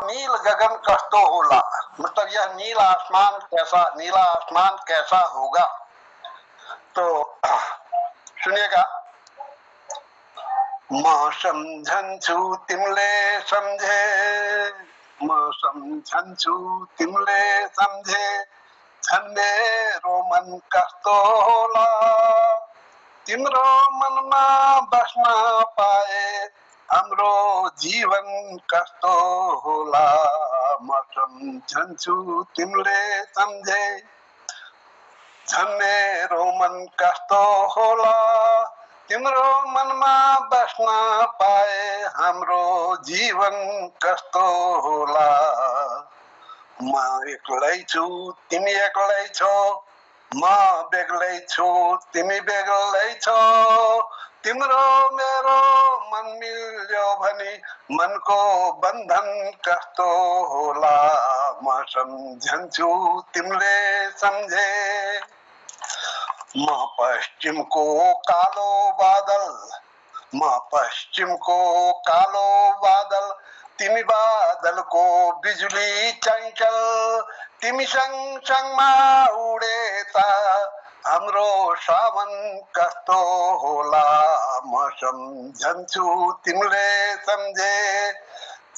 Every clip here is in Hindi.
नील गगन कस्तो होला, मतलब यह नीला आसमान कैसा होगा। तो सुनिएगा। म सम्झन्छु तिमीले सम्झे, म सम्झन्छु तिमीले सम्झे, झन् मेरो मन कस्तो होला, तिम्रो मनमा बस्न पाए हाम्रो जीवन कस्तो होला। म सम्झन्छु तिमीले सम्झे, झन् मेरो मन कस्तो होला, तिम्रो मनमा बस्न पाए हाम्रो जीवन कस्तो होला। म एक्लै छु तिमी एक्लै छौ, म बेग्लै छु तिमी बेग्लै छौ, तिम्रो मेरो मन मिल्यो भने मनको बन्धन कस्तो होला। म सम्झन्छु तिमीले सम्झे। म पश्चिमको कालो बादल, म पश्चिमको कालो बादल, तिमी बादलको बिजुली चञ्चल, तिमी सँगसँगमा उडे त हाम्रो सावन कस्तो होला। म सम्झन्छु तिमीले सम्झे,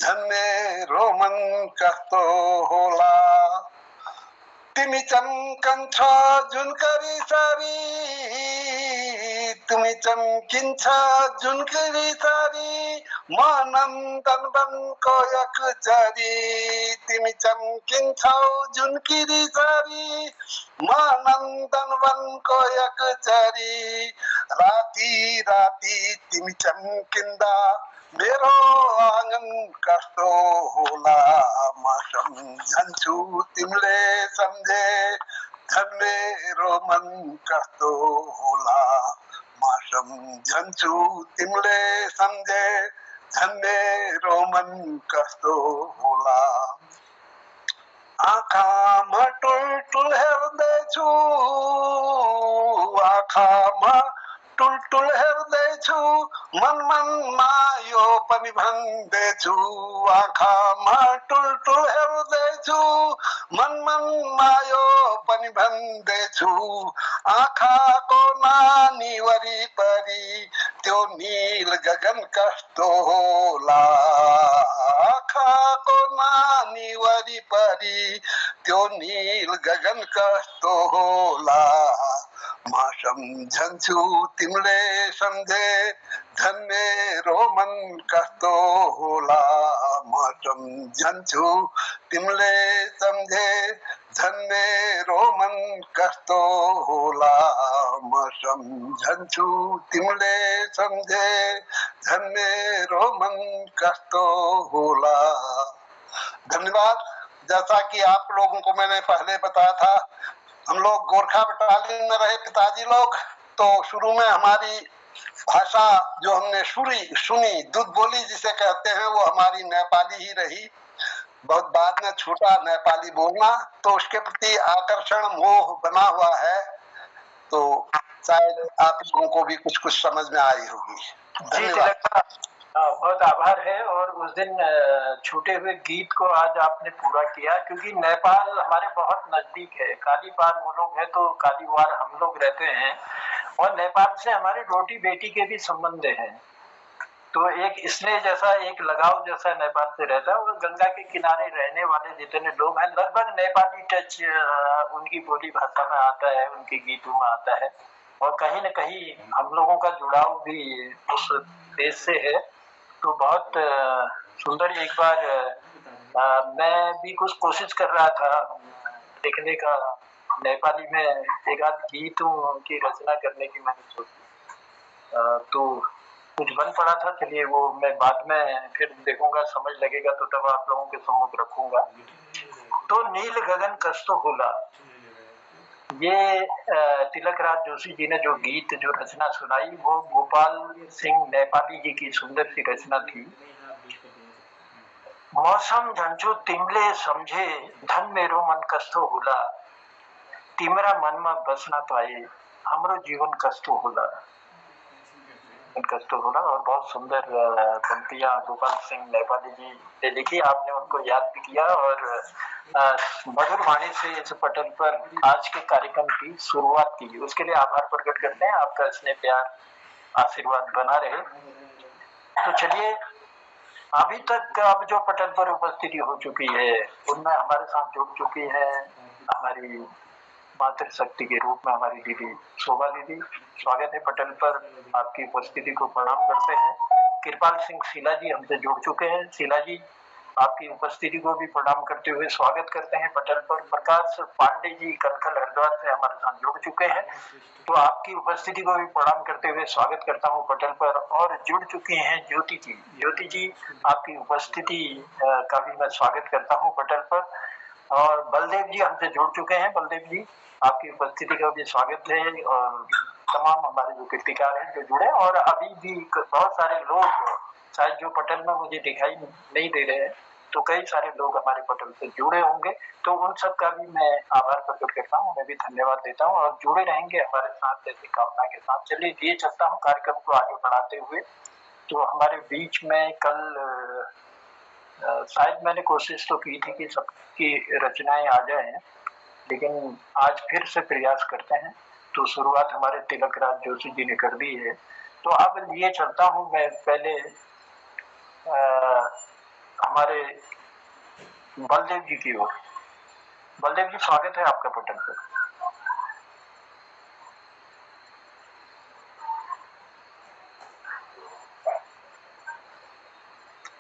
झन् मेरो मन कस्तो होला। तिमी चम्कन्छ जुनकरी सारी, तिमी चम्किन्छ जुनकरी सारी, म नन्दनवनको एक चरी, तिमी चम्किन्छौ जुनकरी सारी, म नन्दनवनको एक चरी। राति राति तिमी चम्किँदा मेरो आँगन कस्तो होला। म सम्झन्छु तिमीले सम्झे, झन् मेरो मन कस्तो होला। म सम्झन्छु तिमीले सम्झे, झन् मेरो मन कस्तो होला। आँखामा टुलटुल हेर्दैछु, आँखामा टुलटुल हेर्दैछु, मन मनमा यो पनि भन्दैछु। आँखामा टुलटुल हेर्दैछु, मन मनमा यो पनि भन्दैछु। आँखाको नानी वरिपरि त्यो नील गगन कस्तो होला। आँखाको नानी वरिपरि त्यो नील गगन कस्तो होला। म सम्झन्छु तिमीले सम्झे, झन् मेरो मन कस्तो होला। म सम्झन्छु तिमीले सम्झे, झन् मेरो मन कस्तो होला। म सम्झन्छु तिमीले सम्झे, झन् मेरो मन कस्तो होला। धन्यवाद। जैसा कि आप लोगों को मैंने पहले बताया था, हम लोग गोरखा बटालियन में रहे पिताजी लोग, तो शुरू में हमारी भाषा जो हमने सुनी दूध बोली जिसे कहते हैं, वो हमारी नेपाली ही रही। बहुत बाद में छूटा नेपाली बोलना, तो उसके प्रति आकर्षण मोह बना हुआ है। तो शायद आप लोगों को भी कुछ कुछ समझ में आई होगी। धन्यवाद। बहुत आभार है। और उस दिन छूटे हुए गीत को आज आपने पूरा किया, क्योंकि नेपाल हमारे बहुत नजदीक है। काली पार वो लोग हैं तो कालीवार हम लोग रहते हैं, और नेपाल से हमारे रोटी बेटी के भी संबंध हैं। तो एक स्नेह जैसा, एक लगाव जैसा नेपाल से रहता है। और गंगा के किनारे रहने वाले जितने लोग हैं, लगभग नेपाली टच उनकी बोली भाषा में आता है, उनके गीतों में आता है। और कहीं न कहीं हम लोगों का जुड़ाव भी उस देश से है। तो बहुत सुंदर। एक बार मैं भी कुछ कोशिश कर रहा था लिखने का, नेपाली में एक आध गीतों की रचना करने की मैंने सोची, तो कुछ बन पड़ा था। चलिए वो मैं बाद में फिर देखूंगा, समझ लगेगा तो तब आप लोगों के सम्मुख रखूंगा। तो नील गगन कस्तो होला, ये तिलकराज जोशी जी ने जो गीत जो रचना सुनाई, वो गोपाल सिंह नेपाली जी की सुंदर सी रचना थी। मौसम झन्छु तिमले समझे, धन मेरो मन कस्तो होला, तिमरा मनमा बस्न पाए हाम्रो जीवन कस्तो होला। कष्टो होला, और बहुत सुंदर पंक्तियां गोपाल सिंह नेपाली जी ने लिखी, आपने उनको याद भी किया और मधुर वाणी से इस पटल पर आज के कार्यक्रम की शुरुआत की, उसके लिए आभार प्रकट करते हैं। आपका स्नेह प्यार आशीर्वाद बना रहे। तो चलिए, अभी तक अब जो पटल पर उपस्थिति हो चुकी है उनमें हमारे साथ जुड़ चुकी है हमारी मातृशक्ति के रूप में हमारी दीदी शोभा दीदी। स्वागत है पटल पर, आपकी उपस्थिति को प्रणाम करते हैं। कृपाल सिंह शीला जी हमसे जुड़ चुके हैं। शीला जी, आपकी उपस्थिति को भी प्रणाम करते हुए स्वागत करते हैं पटल पर। प्रकाश पांडे जी कनखल हरिद्वार से हमारे साथ जुड़ चुके हैं, तो आपकी उपस्थिति को भी प्रणाम करते हुए स्वागत करता हूं पटल पर। और जुड़ चुके हैं ज्योति जी। ज्योति जी, आपकी उपस्थिति का भी मैं स्वागत करता हूं पटल पर। और बलदेव जी हमसे जुड़ चुके हैं। बलदेव जी, आपकी उपस्थिति का भी स्वागत है। और तमाम हमारे जो कृतिकार हैं जो जुड़े, और अभी भी बहुत सारे लोग शायद जो पटल में मुझे दिखाई नहीं दे रहे हैं, तो कई सारे लोग हमारे पटल से जुड़े होंगे, तो उन सब का भी मैं आभार प्रकट करता हूँ, उन्हें भी धन्यवाद देता हूँ और जुड़े रहेंगे हमारे साथ ऐसी कामना के साथ। चलिए दिए चलता हूँ कार्यक्रम को आगे बढ़ाते हुए। तो हमारे बीच में कल शायद मैंने कोशिश तो की थी कि सबकी रचनाएं आ जाएं, लेकिन आज फिर से प्रयास करते हैं। तो शुरुआत हमारे तिलक राज जोशी जी ने कर दी है, तो अब लिए चलता हूँ मैं पहले हमारे बलदेव जी की ओर। बलदेव जी, स्वागत है आपका पटल पर।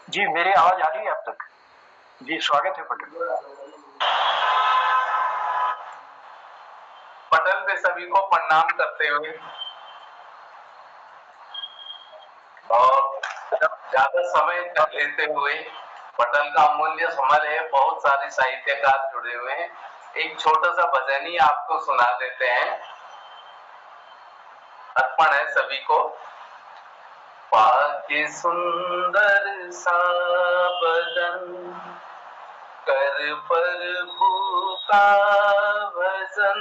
जी, मेरी आवाज आ रही है आप तक? जी, स्वागत है पटल पर। पटल पे सभी को प्रणाम करते हुए और ज्यादा समय तक लेते हुए, पटल का अमूल्य समय है, बहुत सारे साहित्यकार जुड़े हुए हैं, एक छोटा सा भजन ही आपको सुना देते हैं। अर्पण है सभी को। पाके सुंदर सा बदन, कर प्रभु का भजन,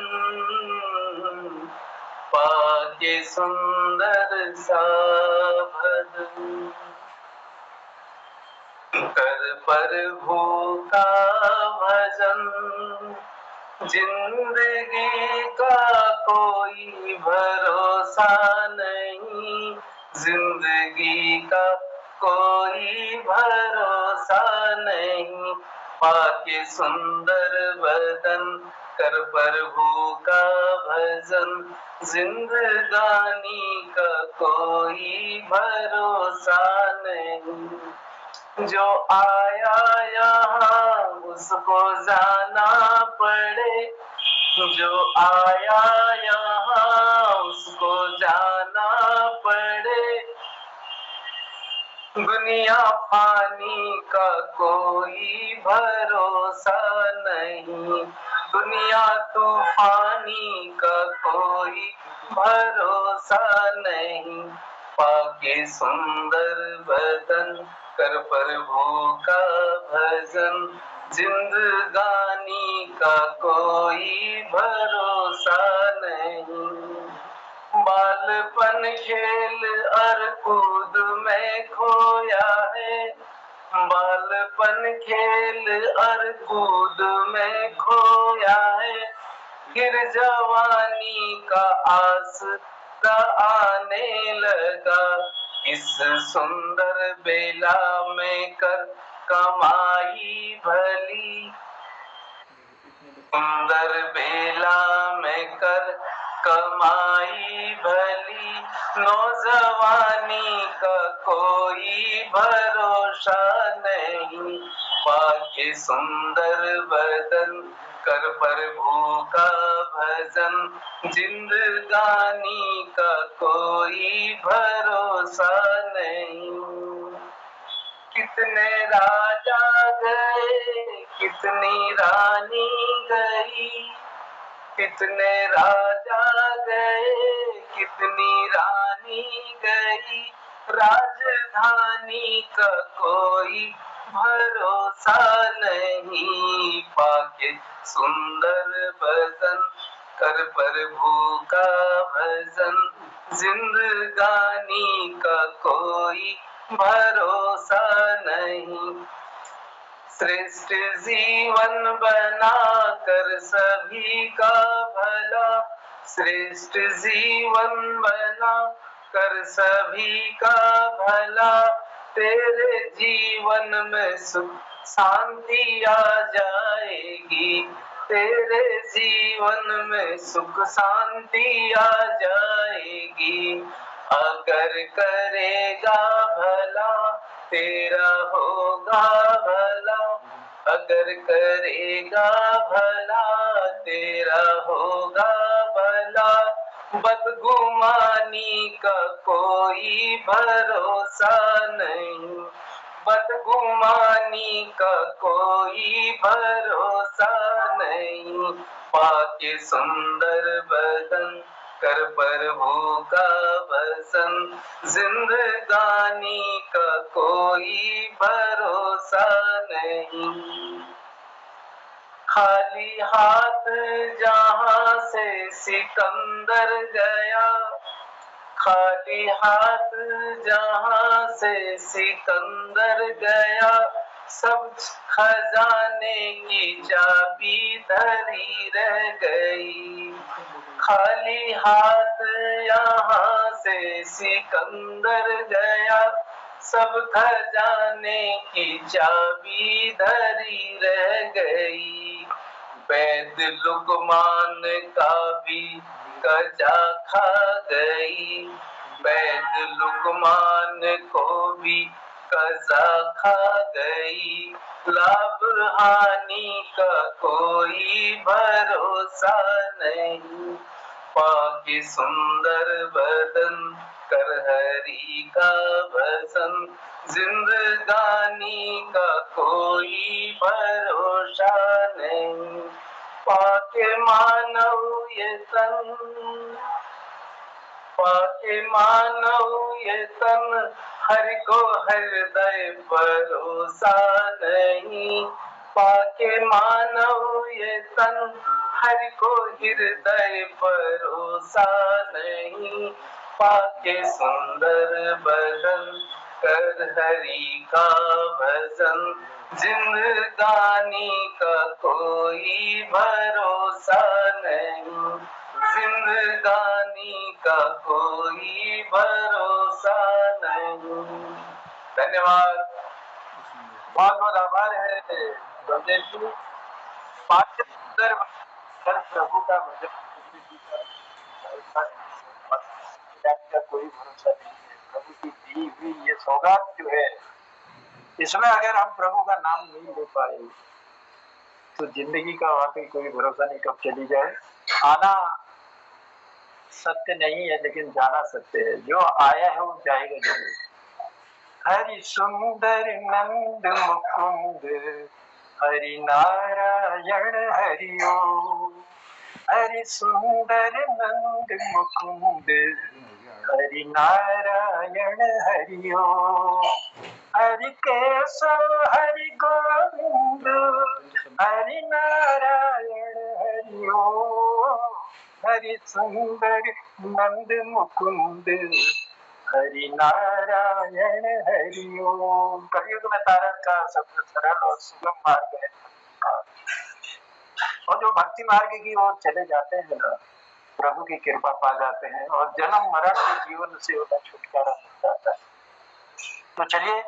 पाके सुंदर सा भजन, कर प्रभु का भजन, जिंदगी का कोई भरोसा नहीं, जिंदगी का कोई भरोसा नहीं, पाके सुंदर बदन, कर प्रभु का भजन, जिंदगानी का कोई भरोसा नहीं। जो आया यहाँ उसको जाना पड़े, जो आया यहाँ उसको जाना पड़े, दुनिया पानी का कोई भरोसा नहीं, दुनिया तूफानी का कोई भरोसा नहीं, पाके सुंदर बदन, कर प्रभु का भजन, जिंदगानी का कोई भरोसा नहीं। बालपन खेल और कूद में खोया है, बालपन खेल और कूद में खोया है, फिर जवानी का आसरा आने लगा, इस सुंदर बेला में कर कमाई भली, सुंदर बेला में कर कमाई भली, नौजवानी का कोई भरोसा नहीं, पाके सुंदर बदन, कर प्रभु का भजन, जिंदगानी का कोई भरोसा नहीं। कितने राजा गए, कितनी रानी गई, कितने राजा गए, कितनी रानी गई, राजधानी का कोई भरोसा नहीं, पाके सुंदर बदन, कर प्रभु का भजन, जिंदगानी का कोई भरोसा नहीं। श्रेष्ठ जीवन बना कर सभी का भला, श्रेष्ठ जीवन बना कर सभी का भला, तेरे जीवन में सुख शांति आ जाएगी, तेरे जीवन में सुख शांति आ जाएगी। अगर करेगा भला तेरा होगा भला, अगर करेगा भला तेरा होगा भला, बदगुमानी का कोई भरोसा नहीं, बदगुमानी का कोई भरोसा नहीं। पाके सुंदर बदन कर प्रभु का भजन, जिंदगानी का कोई भरोसा नहीं। खाली हाथ जहां से सिकंदर गया, खाली हाथ जहां से सिकंदर गया, सब खजाने की चाबी धरी रह गई। खाली हाथ यहाँ से सिकंदर गया, सब खजाने की चाबी धरी रह गई। वैद लुकमान का भी कजा खा गई, वैद लुकमान को भी कजा खा गई। लाभ हानि का कोई भरोसा नहीं, पाके सुंदर बदन कर हरि का भजन, जिंदगानी का कोई भरोसा नहीं। पाके मानव ये तन, पाके मानव ये तन, हरि को हृदय भरोसा नहीं। पाके मानव ये तन, हरि को हृदय भरोसा नहीं। पाके सुंदर बदन कर हरि का भजन, जिंदगानी का कोई भरोसा नहीं, जिंदगानी का कोई भरोसा नहीं। धन्यवाद, बहुत बहुत आभार है ब्रह्मदेव जी। पाँच सुंदर कर प्रभु का भजन, का कोई भरोसा नहीं है। प्रभु की दी हुई ये सौगात जो है, इसमें अगर हम प्रभु का नाम नहीं ले पाए तो जिंदगी का वाकई कोई भरोसा नहीं कब चली जाए। आना सत्य नहीं है लेकिन जाना सत्य है, जो आया है वो जाएगा जरूर। हरि सुंदर नंद मुकुंद, हरि नारायण हरि ओम। हरि सुंदर नंद मुकुंद, हरि नारायण हरि ओम। हरि केशव हरि गोविंद, हरि नारायण हरि ओम। हरि सुंदर नंद मुकुंद, हरि नारायण हरि ओम। कलयुग में तारण का सबसे सरल और सुगम मार्ग है, और जो भक्ति मार्ग की ओर चले जाते हैं ना, प्रभु की कृपा पा जाते हैं और जन्म मरण के जीवन से उन्हें छुटकारा मिल जाता है। तो चलिए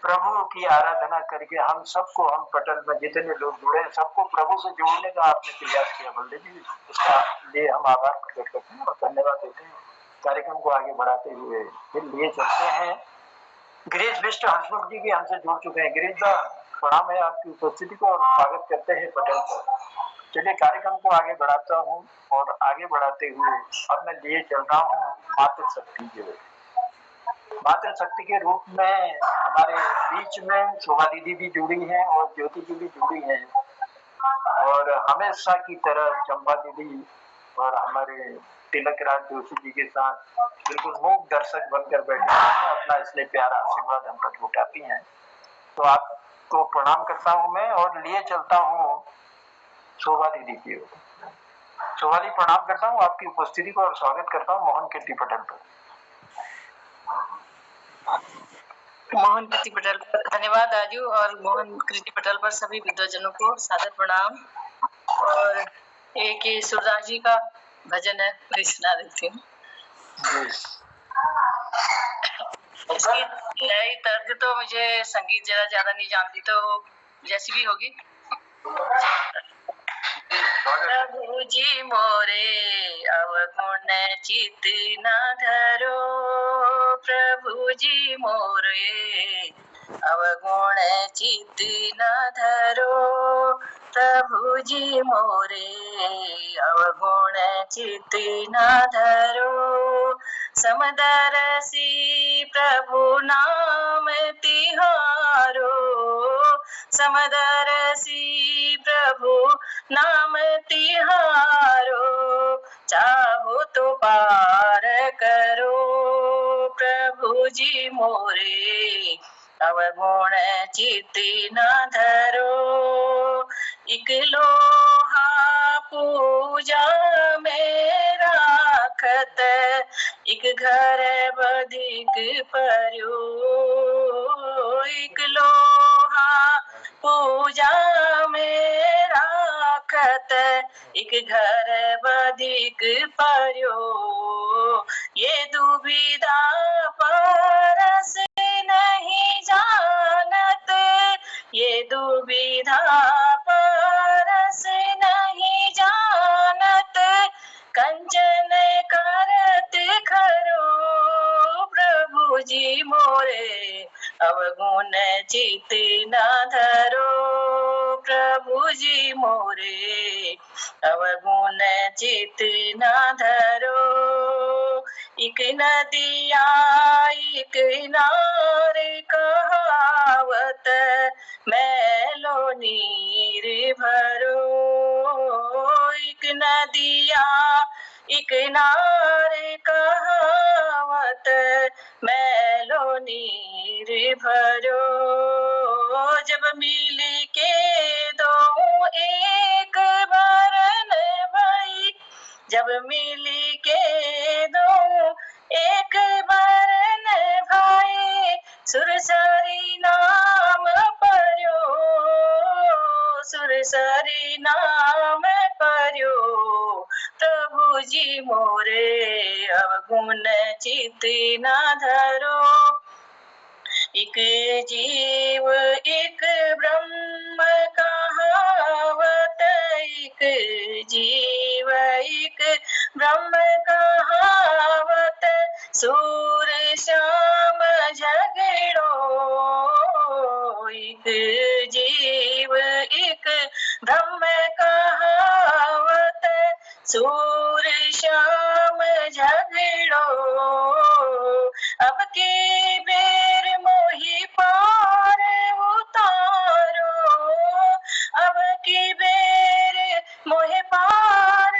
प्रभु की आराधना करके हम सबको, हम पटल में जितने लोग जुड़े हैं सबको प्रभु से जोड़ने का आपने प्रयास किया बलदेव जी, उसका लिए हम आभार प्रकट करते हैं और धन्यवाद देते हैं। कार्यक्रम को आगे बढ़ाते हुए फिर लिए चलते हैं। गिरीश बिष्ट हंसमुख जी भी हमसे जुड़ चुके हैं। गिरीश दा, प्रणाम है आपकी उपस्थिति को और स्वागत करते हैं पटल पर। चलिए कार्यक्रम को आगे बढ़ाता हूँ और आगे बढ़ाते हुए अब मैं लिए चल रहा हूँ मातृशक्ति जो है। मातृशक्ति के रूप में हमारे बीच में शोभा दीदी भी जुड़ी हैं और ज्योति जी भी जुड़ी हैं, और हमेशा की तरह चंपा दीदी और हमारे तिलक राज जोशी जी के साथ बिल्कुल मूक दर्शक बनकर बैठे हैं, अपना इसलिए प्यारा आशीर्वाद हम तक लुटाती हैं। तो आपको प्रणाम करता हूं मैं और लिए चलता हूं शोभा दीदी की ओर। सुवाली प्रणाम करता हूँ आपकी उपस्थिति को और स्वागत करता हूँ मोहन कीर्ति पटेल पर। मोहन कीर्ति पटेल पर धन्यवाद आजू, और मोहन कीर्ति पटेल पर सभी विद्वजनों को सादर प्रणाम। और एक ही सूरदास जी का भजन है, मैं सुना देती हूँ। इसकी लय तर्ज तो मुझे संगीत जरा ज्यादा नहीं जानती, तो जैसी भी होगी। प्रभु जी मोरे अवगुण चित न धरो, प्रभु जी मोरे अवगुण चित न धरो, प्रभु जी मोरे अवगुण चित न धरो, समदरसी प्रभु नाम तिहारो, समदरसी प्रभु नाम तिहारो, चाहो तो पार करो, प्रभु जी मोरे अवगुण चित न धरो, इक लोहा पूजा में राखत, इक घर बधिक पर्यो, इक लोहा पूजा में राखत, इक घर बधिक पर्यो, ये दुविधा परस नहीं जानत, ये दुविधा परस नहीं जानत, कंचन करत खरो, प्रभु जी मोरे अवगुण चित न धरो, प्रभु जी मोरे अवगुण चित न धरो, इक नदिया इक नारे कहावत, मैलो नीर भरो, इक नदिया इक नारे कहावत, मैलो नीर भरो, जब मिल के दो एक बरन भई, जब मिल के दो एक बरन भाई, सुरसरी नाम पर्यो, सुरसरी नाम पर्यो, प्रभु जी मोरे अवगुण चित न धरो, इक जीव इक ब्रह्म कहावत, इक जीव इक ब्रह्म कहावत, सूर श्याम झगड़ो, इक जीव इक ब्रह्म कहावत, सूर श्याम झगड़ो, अब की बेर मोहि पार उतारो, अब की बेर मोहि पार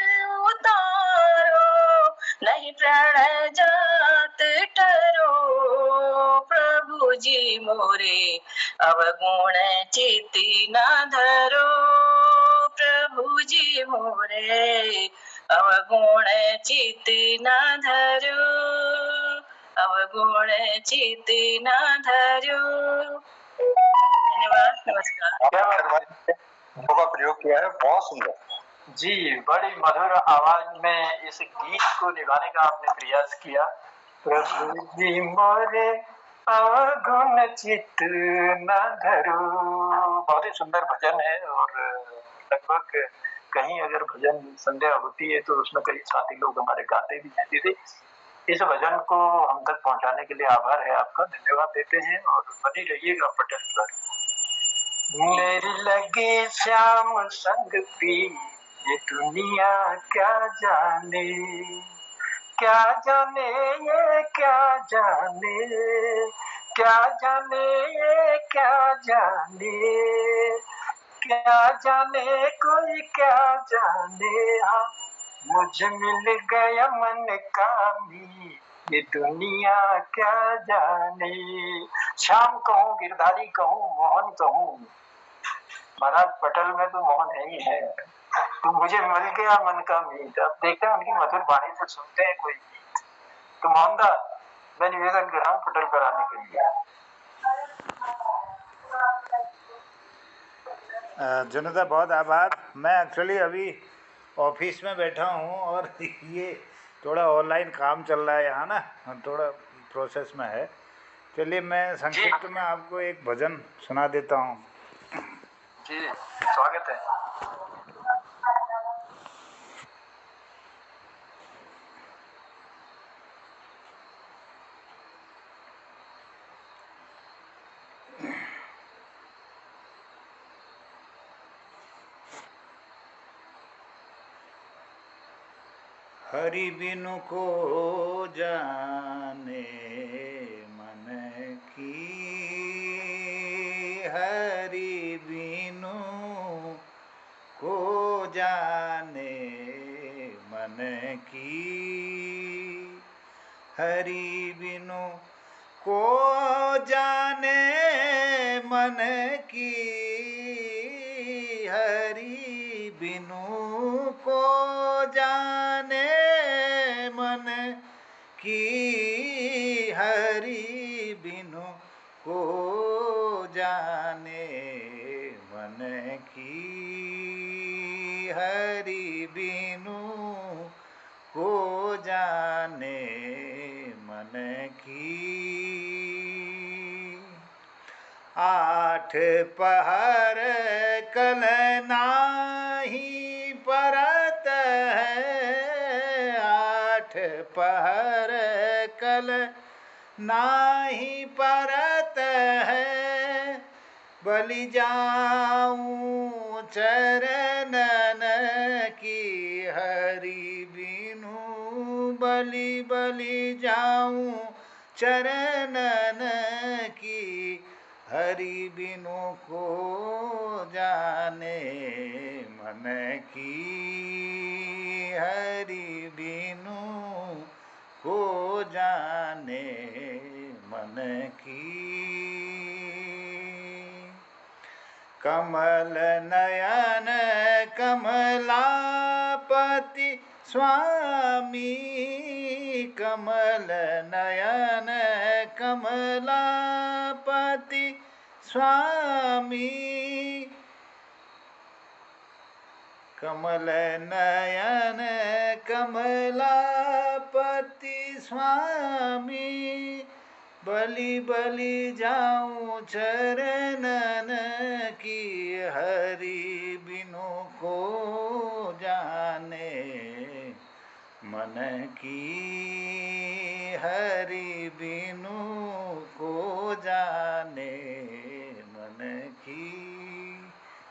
उतारो, नहीं प्रण जात टरो, प्रभु जी मोरे अवगुण चित न धरो, प्रभु जी मोरे अवगुण चित न धरो, अवगुण चित न धरो। धन्यवाद, नमस्कार। का प्रयोग किया है, बहुत सुंदर जी, बड़ी मधुर आवाज में इस गीत को निभाने का आपने प्रयास किया। प्रभु जी मोरे अवगुण चित न धरो, बहुत ही सुंदर भजन है। और लगभग कहीं अगर भजन संध्या होती है तो उसमें कई साथी लोग हमारे गाते भी हैं। दीदी, इस भजन को हम तक पहुंचाने के लिए आभार है आपका, धन्यवाद देते हैं और बनी रहिएगा पटेल पर। मेरी लगे श्याम संग पी, ये दुनिया क्या जाने, क्या जाने ये क्या जाने, क्या जाने ये क्या जाने, क्या जाने कोई क्या जाने, हाँ मुझे मिल गया मन कामी, ये दुनिया क्या जाने। श्याम कहूँ, गिरधारी कहूँ, मोहन कहूँ, महाराज पटेल में तो मोहन है ही है। तो मुझे मिल गया मन का मीत। अब देखते हैं उनकी मधुर वाणी से सुनते हैं कोई गीत। तो मोहनदा, मैं निवेदन कर रहा हूँ पटल पर आने के लिए। जनता बहुत आभार। मैं एक्चुअली अभी ऑफिस में बैठा हूँ और ये थोड़ा ऑनलाइन काम चल रहा है यहाँ ना, थोड़ा प्रोसेस में है। चलिए मैं संक्षिप्त में आपको एक भजन सुना देता हूँ। जी स्वागत है। हरि बिनु को जाने मन की, हरि बिनु को जाने मन की, हरि बिनु को जाने मन की, हरि बिनु को जाने मन की, हरि बिनु को जाने मन की, हरि बिनु को जाने मन की। आठ पहर कल नाही परत है, आठ पहर कल नाही परत है, बलि जाऊं चरणन की, हरि बिनु बलि बलि जाऊं चरणन की, हरि बिनु को जाने मन की, हरि बिनु को जाने मन की। कमल नयन कमलापति स्वामी, कमल नयन कमलापति स्वामी, कमल नयन कमलापति स्वामी, बलि बलि जाऊं चरणन की, हरि बिनु को जाने मन की, हरि बिनु को जाने मन की।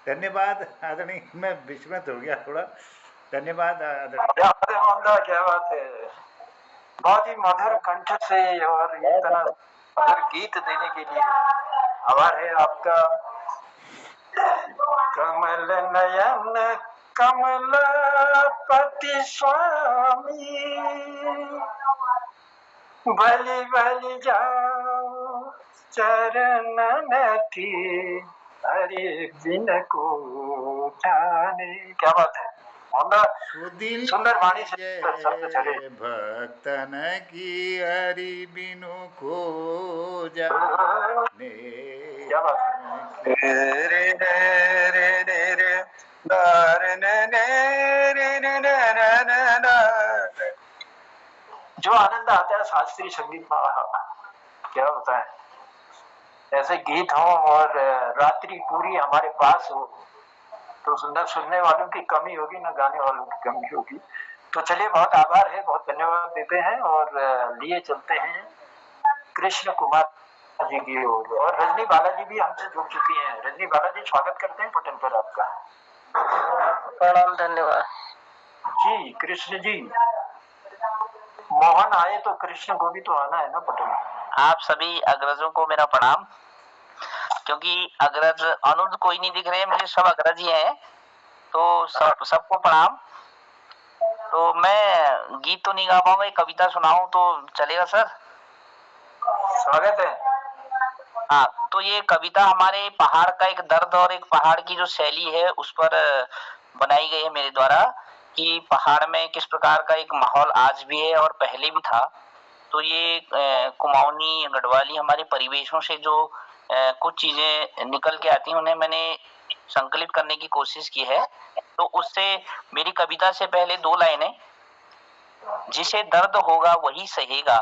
धन्यवाद आदरणीय। मैं विस्मित हो गया थोड़ा। धन्यवाद आदरणीय। क्या बात है मोहनदा, क्या बात है। बहुत ही मधुर कंठ से और इतना मधुर गीत देने के लिए आभार है आपका। कमल नयन कमलापति स्वामी, बलि बलि जाओ चरणन की, हरि बिन को जाने। क्या बात है मोहनदा, सुंदर वाणी से शब्द चले। भक्तन की हरि बिनु को जाने। क्या बात है। रे रे रे रे रे रे ने रे रे रे। जो आनंद आता है शास्त्रीय संगीत में, क्या होता है। ऐसे गीत हो और रात्रि पूरी हमारे पास हो तो सुंदर सुनने वालों की कमी होगी, ना गाने वालों की कमी होगी। तो चलिए बहुत आभार है, बहुत धन्यवाद देते हैं और लिए चलते हैं कृष्ण कुमार जी की ओर। और रजनी बालाजी भी हमसे जुड़ चुकी हैं। रजनी बालाजी स्वागत करते हैं पटल पर आपका। प्रणाम, धन्यवाद जी। कृष्ण जी, मोहन आए तो कृष्ण को भी तो आना है ना पटल। आप सभी अग्रजों को मेरा प्रणाम। क्योंकि अग्रज अनुज कोई नहीं दिख रहे, मुझे सब अग्रज ही हैं, तो सबको प्रणाम। तो मैं गीत तो नहीं गा पाऊंगा, एक कविता सुनाऊं तो चलेगा सर? स्वागत है। हाँ, तो ये कविता हमारे पहाड़ का एक दर्द और एक पहाड़ की जो शैली है उस पर बनाई गई है मेरे द्वारा कि पहाड़ में किस प्रकार का एक माहौल आज भी है और पहले भी था। तो ये कुमाऊनी गढ़वाली हमारे परिवेशों से जो कुछ चीजें निकल के आती हैं उन्हें मैंने संकलित करने की कोशिश की है। तो उससे मेरी कविता से पहले 2 लाइनें, जिसे दर्द होगा वही सहेगा,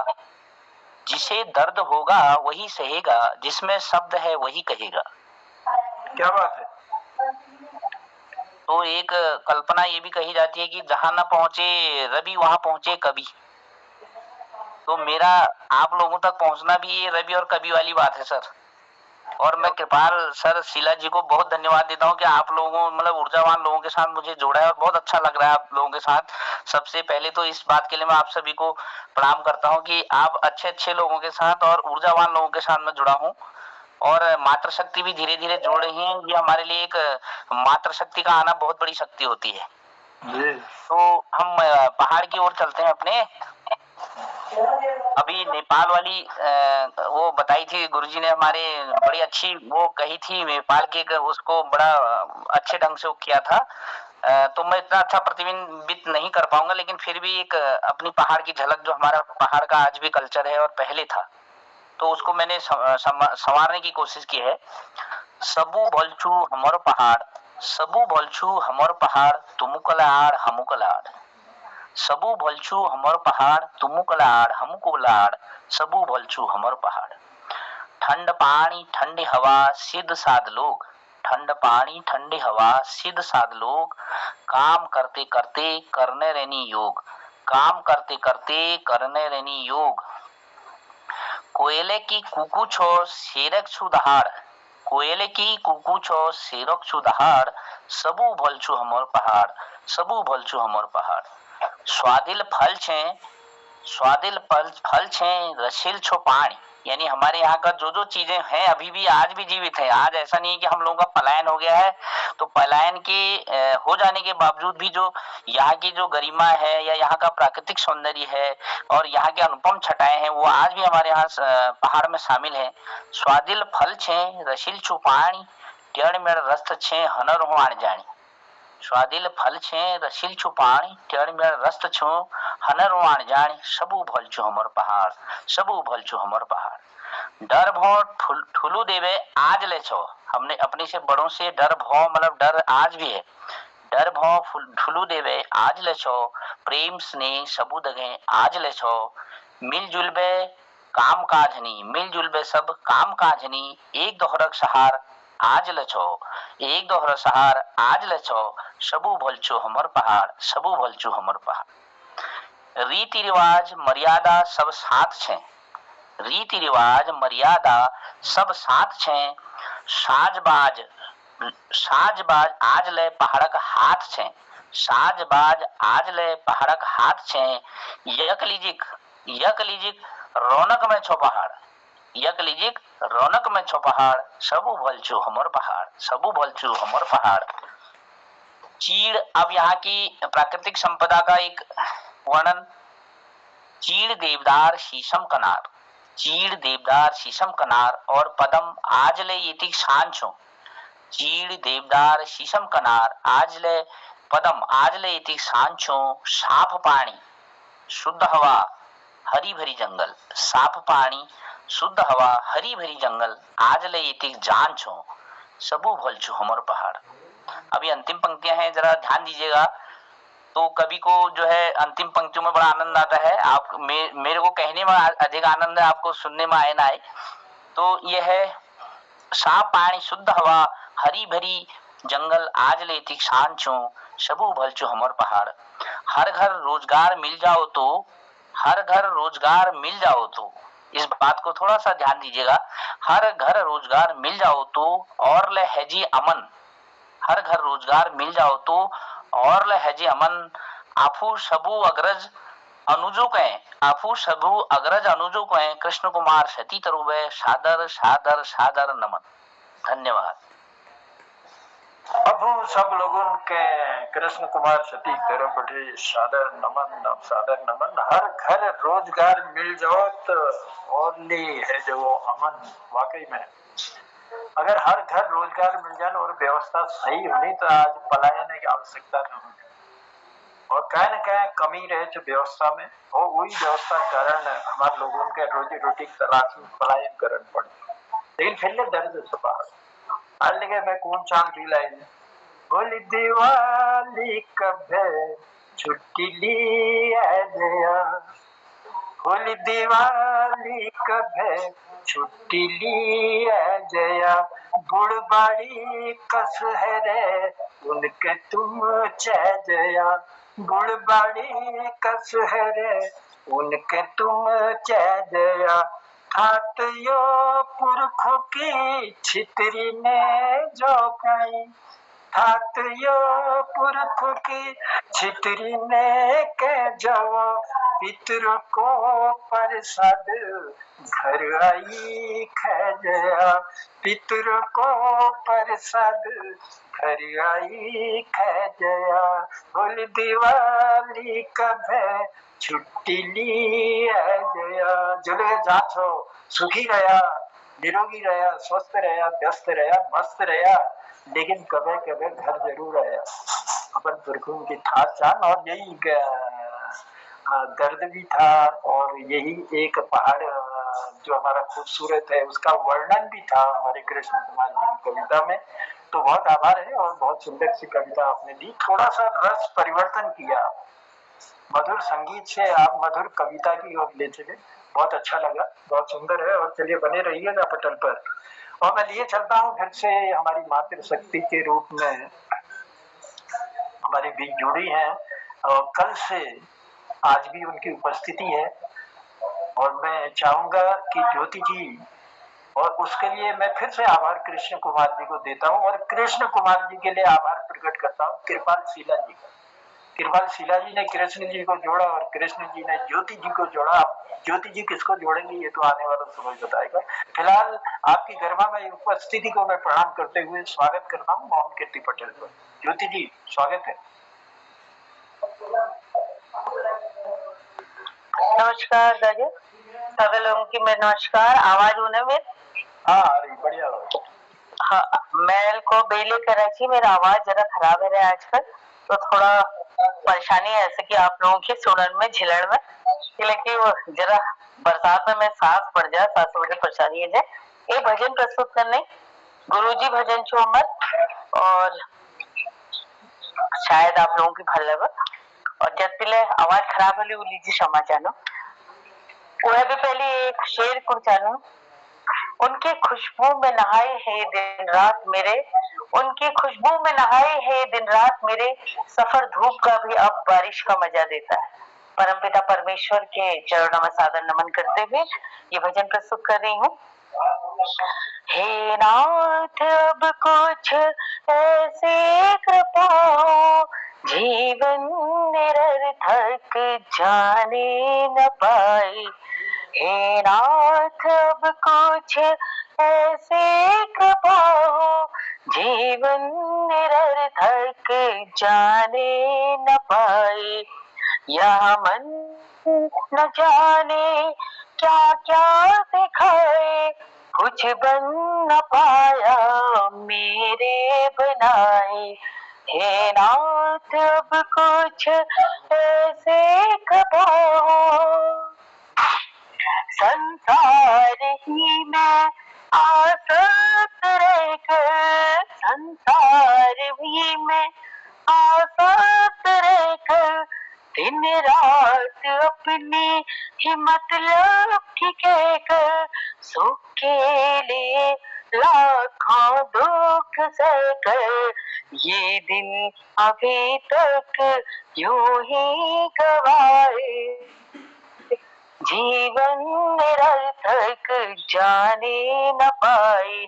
जिसे दर्द होगा वही सहेगा, जिसमें शब्द है वही कहेगा। क्या बात है। तो एक कल्पना ये भी कही जाती है कि जहां न पहुंचे रवि वहां पहुंचे कवि। तो मेरा आप लोगों तक पहुंचना भी ये रवि और कवि वाली बात है सर। और मैं कृपाल सर शीला जी को बहुत धन्यवाद देता हूं कि आप लोगों मतलब ऊर्जावान लोगों के साथ मुझे जोड़ा है और बहुत अच्छा लग रहा है आप लोगों के साथ। सबसे पहले तो इस बात के लिए मैं आप सभी को प्रणाम करता हूं कि आप अच्छे लोगों के साथ और ऊर्जावान लोगों के साथ मैं जुड़ा हूं। और मातृशक्ति भी धीरे धीरे जोड़ रही है। ये हमारे लिए एक मातृशक्ति का आना बहुत बड़ी शक्ति होती है। तो हम पहाड़ की ओर चलते हैं अपने। अभी नेपाल वाली वो बताई थी गुरुजी ने हमारे, बड़ी अच्छी वो कही थी नेपाल की, उसको बड़ा अच्छे ढंग से वो किया था। तो मैं इतना अच्छा प्रतिबिंबित नहीं कर पाऊंगा, लेकिन फिर भी एक अपनी पहाड़ की झलक जो हमारा पहाड़ का आज भी कल्चर है और पहले था, तो उसको मैंने संवारने की कोशिश की है। सबू बोलछू हमर पहाड़, सबू बोलछू हमर पहाड़, तुमुकलाड़ हमूकलाड़। सबू बोलछू हमर पहाड़, तुमुकलाड़ हमूकलाड़, सबू बोलछू हमर पहाड़। ठंड पानी ठंडी हवा सिद्ध साध लोग, ठंड पानी ठंडी हवा सिद्ध साध लोग, काम करते करते करने रहनी योग, काम करते करते करने रहनी योग। कोयले की कुकू छो शेरक छु दहाड़, कोयले की कुकू छो शेरक छु दहाड़, सबू भलछु हमर पहाड़, सबू भलछु हमर पहाड़। स्वादिल फल छे, स्वादिल फल छे रसिल छो पानी, यानी हमारे यहाँ का जो जो चीजें हैं अभी भी आज भी जीवित है। आज ऐसा नहीं है कि हम लोगों का पलायन हो गया है। तो पलायन के हो जाने के बावजूद भी जो यहाँ की जो गरिमा है या यहाँ का प्राकृतिक सौंदर्य है और यहाँ के अनुपम छटाएं हैं, वो आज भी हमारे यहाँ पहाड़ में शामिल है। स्वादिल फल छे रसिल छो पानी, टेढ़ मेढ़ रस्त छे हनर हो आण जानी। स्वादिल फल छे रसिल छु पानी, टेढ़ मेढ़ रस्त छु हनर हो आण जानी, सबू भलछु हमर पहाड़, सबू भलछु हमर पहाड़। डर भौ ठुलू देवे आज ले छो, हमने अपने से बड़ों से डर भौ मतलब डर आज भी है। डर भौ ठुलू देवे आज ले छो, प्रेम स्नेह सबू दगे आज ले छो। मिलजुल बे काम काजनी, मिलजुल बे सब काम काजनी, एक दोहरक सहार आज लछो, एक दोहरा सहार आज लछो, सबू भलचो हमर पहाड़, सबू भलचो हमर पहाड़। रीति रिवाज मर्यादा सब साथ छे, रीति रिवाज मर्यादा सब साथ छे, साजबाज साजबाज आज ले पहाड़क हाथ छे, साजबाज आज ले पहाड़क हाथ छे। यक लीजिक रौनक में छो पहाड़, यक लीजिक रौनक में छो पहाड़, सबू भलचू हमर पहाड़, सबू भलचू हमर पहाड़। चीड़, अब यहाँ की प्राकृतिक संपदा का एक वर्णन। चीड़ देवदार शीशम कनार, चीड़ देवदार शीशम कनार और पदम आज ले येती सांचो। चीड़ देवदार शीशम कनार आज ले पदम आज ले येती सांचो। साफ पानी शुद्ध हवा हरी भरी जंगल, साफ पानी शुद्ध हवा हरी भरी जंगल आज ले येती जान छो, सबू भलचू हमर पहाड़। अभी अंतिम पंक्तियां हैं, जरा ध्यान दीजिएगा। तो कवि को जो है अंतिम पंक्तियों में बड़ा आनंद आता है। आप मेरे को कहने में अधिक आनंद है, आपको सुनने में आए ना आए। तो ये है साफ पानी शुद्ध हवा हरी भरी जंगल आज लेती शान छो, सबू भलचो हमर पहाड़। हर घर रोजगार मिल जाओ तो, हर घर रोजगार मिल जाओ तो, इस बात को थोड़ा सा ध्यान दीजिएगा। हर घर रोजगार मिल जाओ तो और ले हैजी अमन, हर घर रोजगार मिल जाओ तो और ले हैजी अमन। आफू सबू अग्रज अनुजो कहें, आफू सबू अग्रज अनुजो कहें, कृष्ण कुमार सती तरुवे सादर सादर सादर नमन। धन्यवाद। अब सब लोगों के कृष्ण कुमार सती तेरे बढ़े सादर नमन, सादर नमन। हर घर रोजगार मिल जाओ तो ओनली है जो अमन। वाकई में अगर हर घर रोजगार मिल जाए और व्यवस्था सही होनी तो आज पलायन की आवश्यकता न होगी। और कहीं न कहीं कमी रहे जो व्यवस्था में, और वही व्यवस्था कारण हमारे लोगों के रोजी रोटी की तलाश में पलायन करना पड़े। लेकिन फिर दर्द छुपा आज लगे मैं कौन चांद भी लाइन बोली दिवाली कब है छुट्टी ली है जया, बोली दिवाली कब है छुट्टी ली है जया, बुढ़बाड़ी कस है रे उनके तुम चह जया, बुढ़बाड़ी कस है रे उनके तुम चह जया, ठात यो पुरखों की छितरी ने जो खाई, ठात यो पुरखों की छितरी ने के जाओ, पितरों को प्रसाद घर आई खजया, पितरों को प्रसाद घर आई खजया, बोल दिवाली कब है छुट्टी ली है जया। जले जाछो सुखी रहा, निरोगी रहा, स्वस्थ रहा, व्यस्त रहा, मस्त रहा, लेकिन कभी कभी घर जरूर आया अपन पुरखों की था चान। और यही दर्द भी था और यही एक पहाड़ जो हमारा खूबसूरत है उसका वर्णन भी था हमारे कृष्ण कुमार जी की कविता में। तो बहुत आभार है और बहुत सुंदर सी कविता आपने दी, थोड़ा सा रस परिवर्तन किया, मधुर संगीत से आप मधुर कविता की ओर ले चले, बहुत अच्छा लगा, बहुत सुंदर है। और चलिए बने रहिएगा पटल पर। और मैं लिए चलता हूँ फिर से हमारी मातृशक्ति के रूप में हमारे बीच जुड़ी है और कल से आज भी उनकी उपस्थिति है। और मैं चाहूंगा कि ज्योति जी, और उसके लिए मैं फिर से आभार कृष्ण कुमार जी को देता हूँ और कृष्ण कुमार जी के लिए आभार प्रकट करता हूँ कृपाल शीला जी का। कृपाल शीला जी ने कृष्ण जी को जोड़ा और कृष्ण जी ने ज्योति जी को जोड़ा। ज्योति जी किसको जोड़ेंगे ये तो आने वाला समय बताएगा। फिलहाल आपकी गरिमा में उपस्थिति को मैं प्रणाम करते हुए स्वागत करता हूँ मोहन कीर्ति पटेल को। ज्योति जी स्वागत है। नमस्कार राजा, सभी लोगों की मैं नमस्कार। आवाज उन्हें में हाँ अरे बढ़िया। हाँ, मैं को बेले कराची, मेरा आवाज जरा खराब है आजकल, तो थोड़ा परेशानी है ऐसे कि आप लोगों की सुनन में झिलड़ में, लेकिन वो जरा बरसात में मैं सांस पड़ जाए, सांस बड़ी परेशानी है। ये भजन प्रस्तुत करने गुरुजी भजन छो अमर और शायद आप लोगों की भल लगे और जब पिले आवाज खराब होली लीजिए क्षमा चाहना। वह भी पहले एक शेर को चाहूं, उनकी खुशबू में नहाए है दिन रात मेरे, उनकी खुशबू में नहाए है दिन रात मेरे, सफर धूप का भी अब बारिश का मजा देता है। परमपिता परमेश्वर के चरणों में सादर नमन करते हुए ये भजन प्रस्तुत कर रही हूँ। हे नाथ अब कुछ ऐसे कृपा हो, जीवन निरर्थक जाने न पाए। हे नाथ अब कुछ ऐसे कृपा हो, जीवन निरर्थक जाने न पाए। यह मन न जाने क्या क्या दिखाए, कुछ बन न पाया मेरे बनाए। हे नाथ अब कुछ ऐसे कृपा हो, संसार ही में आसक्त रहकर, संसार ही में आसक्त रहकर, दिन रात अपनी ही मतलब की कहकर, सुख के लिए लाखों दुख सहकर, ये दिन अभी तक यूं ही गवाए। जीवन निरर्थक जाने न पाए।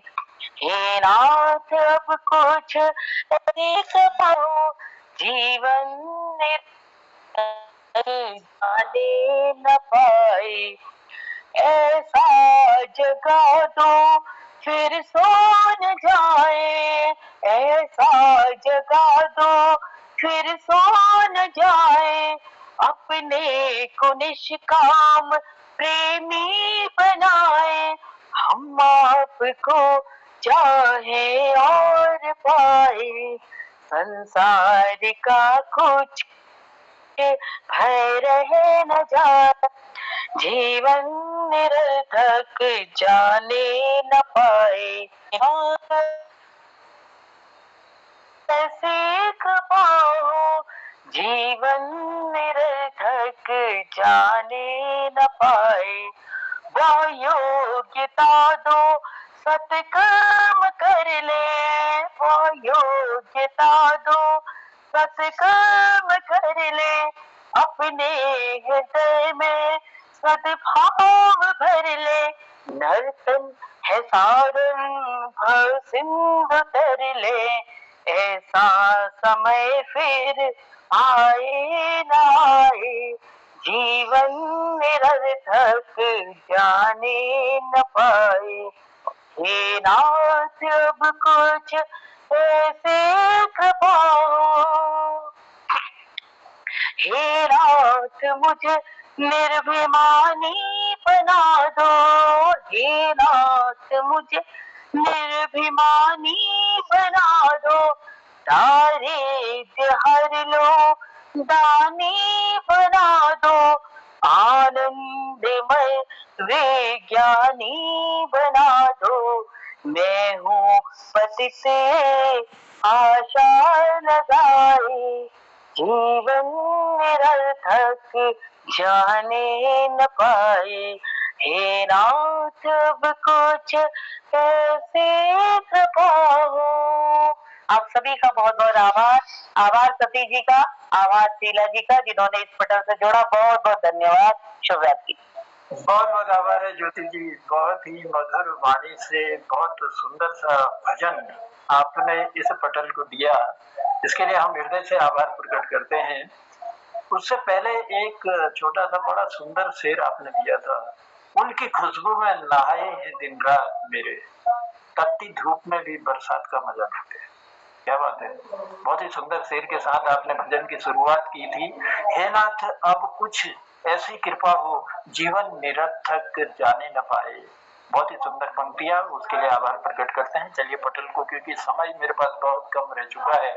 हे नाथ अब कुछ एक पाओ, जीवन जाने न पाए। ऐसा जगा दो फिर सो न जाए, ऐसा जगा दो फिर सो न जाए, अपने को निष्काम प्रेमी बनाए। हम आपको चाहे और पाए संसार का कुछ भय रहे न जाए, जीवन निरर्थक जाने न पाए। सीख पाओ जीवन निरर्थक जाने न पाए। वो योग्यता दो सत्कर्म कर ले, वो योग्यता दो सत्कर्म कर ले, अपने हृदय में सद्भाव भर ले। नर्तन है सारन भव सिंधु तर ले, ऐसा समय फिर आए न आए, जीवन निरर्थक जाने न पाए। हे नाथ अब कुछ ऐसे कृपाओ, हे नाथ मुझे निर्भिमानी बना दो, हे नाथ मुझे निर्भिमानी बना दो। दारिद्र्य हर लो दानी बना दो, आनंदमय विज्ञानी बना दो। मैं हूँ पति से आशा लगाए, जीवन निरर्थक जाने न पाए। हे नाथ अब कुछ ऐसे कृपा हो। आप सभी का बहुत बहुत आभार। आभार सती जी का, आभार शीला जी का जिन्होंने इस पटल से जोड़ा। बहुत बहुत धन्यवाद। शुभ रात्रि। बहुत बहुत आभार है ज्योति जी, बहुत ही मधुर वाणी से बहुत सुंदर सा भजन आपने इस पटल को दिया, इसके लिए हम हृदय से आभार प्रकट करते हैं। उससे पहले एक छोटा सा बड़ा सुंदर शेर आपने दिया था, उनकी खुशबू में नहाए हैं दिन रात मेरे, तपती धूप में भी बरसात का मजा लेते हैं। क्या बात है, बहुत ही सुंदर शेर के साथ आपने भजन की शुरुआत की थी। हे नाथ अब कुछ ऐसी कृपा हो जीवन निरर्थक जाने न पाए। बहुत ही सुंदर पंक्तियां, उसके लिए आभार प्रकट करते हैं। चलिए पटल को, क्योंकि समय मेरे पास बहुत कम रह चुका है,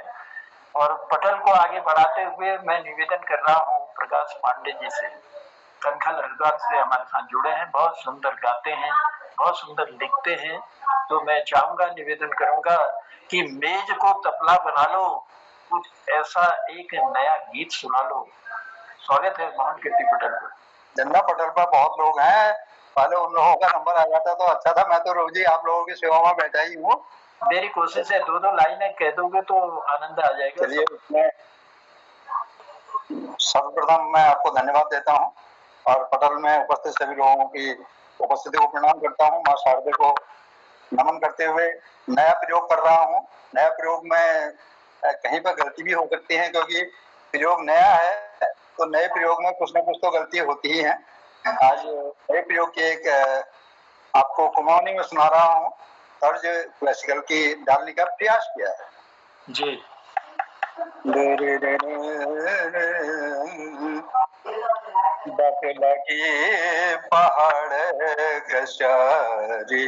और पटल को आगे बढ़ाते हुए मैं निवेदन कर रहा हूँ प्रकाश पांडे जी से, कंखल हरिद्वार से हमारे साथ जुड़े हैं, बहुत सुंदर गाते हैं, बहुत सुंदर लिखते हैं। तो मैं चाहूंगा, निवेदन करूंगा कि मेज को तबला बना लो, कुछ ऐसा एक नया गीत सुना लो। स्वागत है मोहन कीर्ति पटेल पर। जन्ना पटल पर बहुत लोग हैं, पहले उन लोगों का नंबर आ जाता तो अच्छा था। मैं तो रोज ही आप लोगों की सेवा में बैठा ही हूँ। मेरी कोशिश है 2-2 लाइनें कह दोगे तो आनंद आ जाएगा। चलिए, उसमें सर्वप्रथम मैं आपको धन्यवाद देता हूँ और पटल में उपस्थित सभी लोगों की उपस्थिति को प्रणाम करता हूँ। माँ शारदे को नमन करते हुए नया प्रयोग कर रहा हूँ। नया प्रयोग में कहीं पर गलती भी हो सकती है, क्योंकि प्रयोग नया है तो नए प्रयोग में कुछ न कुछ तो गलती होती ही है। आज नए प्रयोग की एक आपको कुमाऊनी में सुना रहा हूँ, तर्ज क्लासिकल की डालने का प्रयास किया है जी। बट लगी पहाड़ घसारी,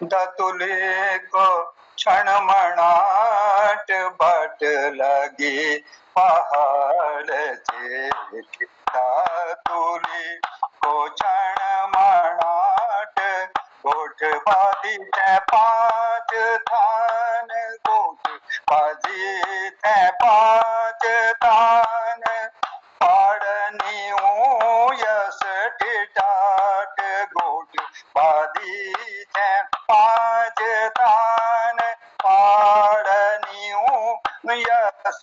दतुले को क्षण मणाट, बट लगी पहाड़ चेत, दतुले को क्षण मणाट, गोठ बादी थे 5 थान, गोठ बादी थे 5 थान, पाड़नी यस टिटाट, गोट बादी थे 5 थान, पाड़नी यस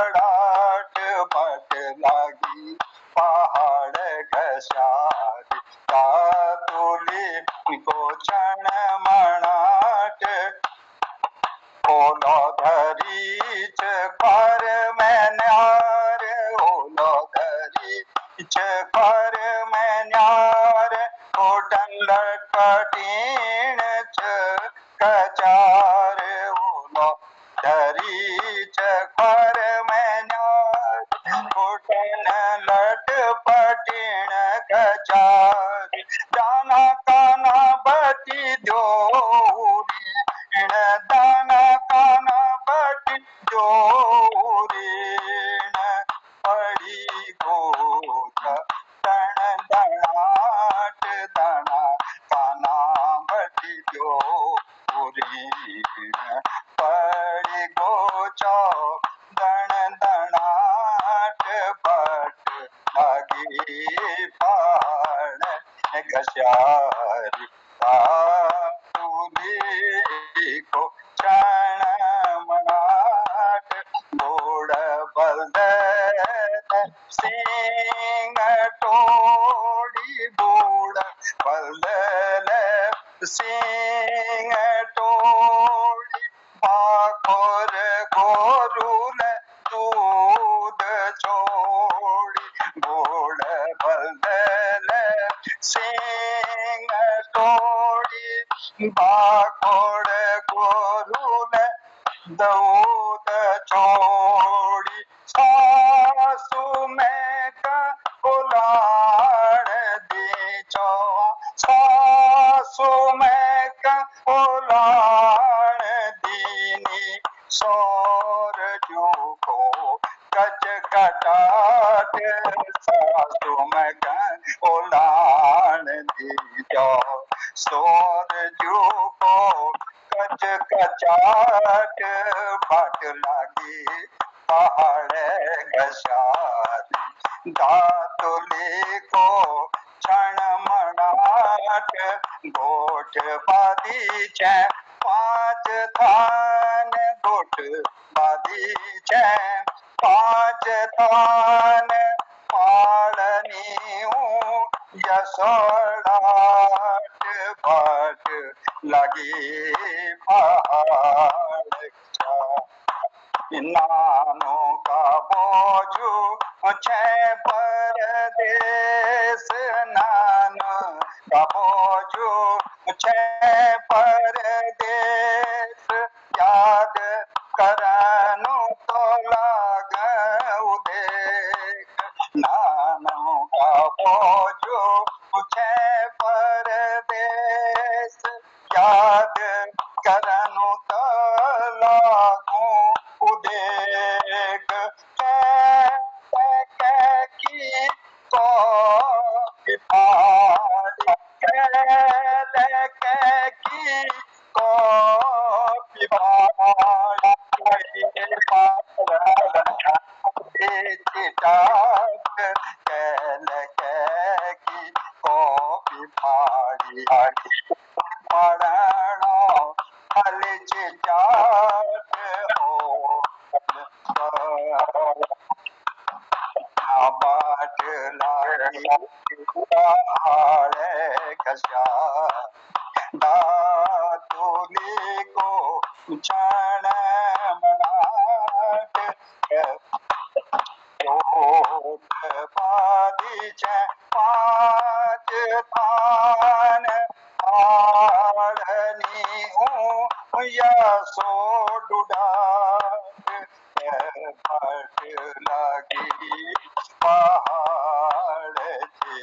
डाट, बट लगी पहाड़ घसाट, कातुली को क्षण मणाट, ओलो धरी चकर में न्यार, ओलो धरी चकर में न्यार, कोटन लटपटीन कचार, ओलो धरी चकर में न्यार, कोटन लटपटीन कचार, जाना काना बती द्योरी, लागी पहाड़ घस्यारी तुली को क्षण मनाट गोड़ बलद सिंह टोड़ी बूढ़ बलद सिंह टोड़ी पाखोर गोरुल दूध छोड़ी बूढ़ बलद सिंह टोड़ी पाखोर गोरुल दूध छोड़ी सासु में का उलाड़ दी चौ सासु में का उलाड़ दीनी सौर जो को कच कटाट सासु में का उलाड़ दी चौ सौर जो को कच कचाट बाट लागी पहाड़ घसारी दातुली को क्षण मनाट गोठ बादी छे पांच थान गोठ बादी छे पांच थान पालनी यसोड़ाट बाट लगी पहाड़ नानो का बोझू छे परदेश नानो का बोझू छे परदेश याद करनु तो लाग उदेख नानो का बोझू छे परदेश याद करनु तो लागू उदेख की तो की को चिटाट कैल की कॉपी फाड़ी पढ़ना फल चिटाट हो बाट लागी पहाड़ घसा दातुली को क्षण मनाट बादी छे पांच थान पाड़नी यसो डुडाट बाट लागी पहाड़ छे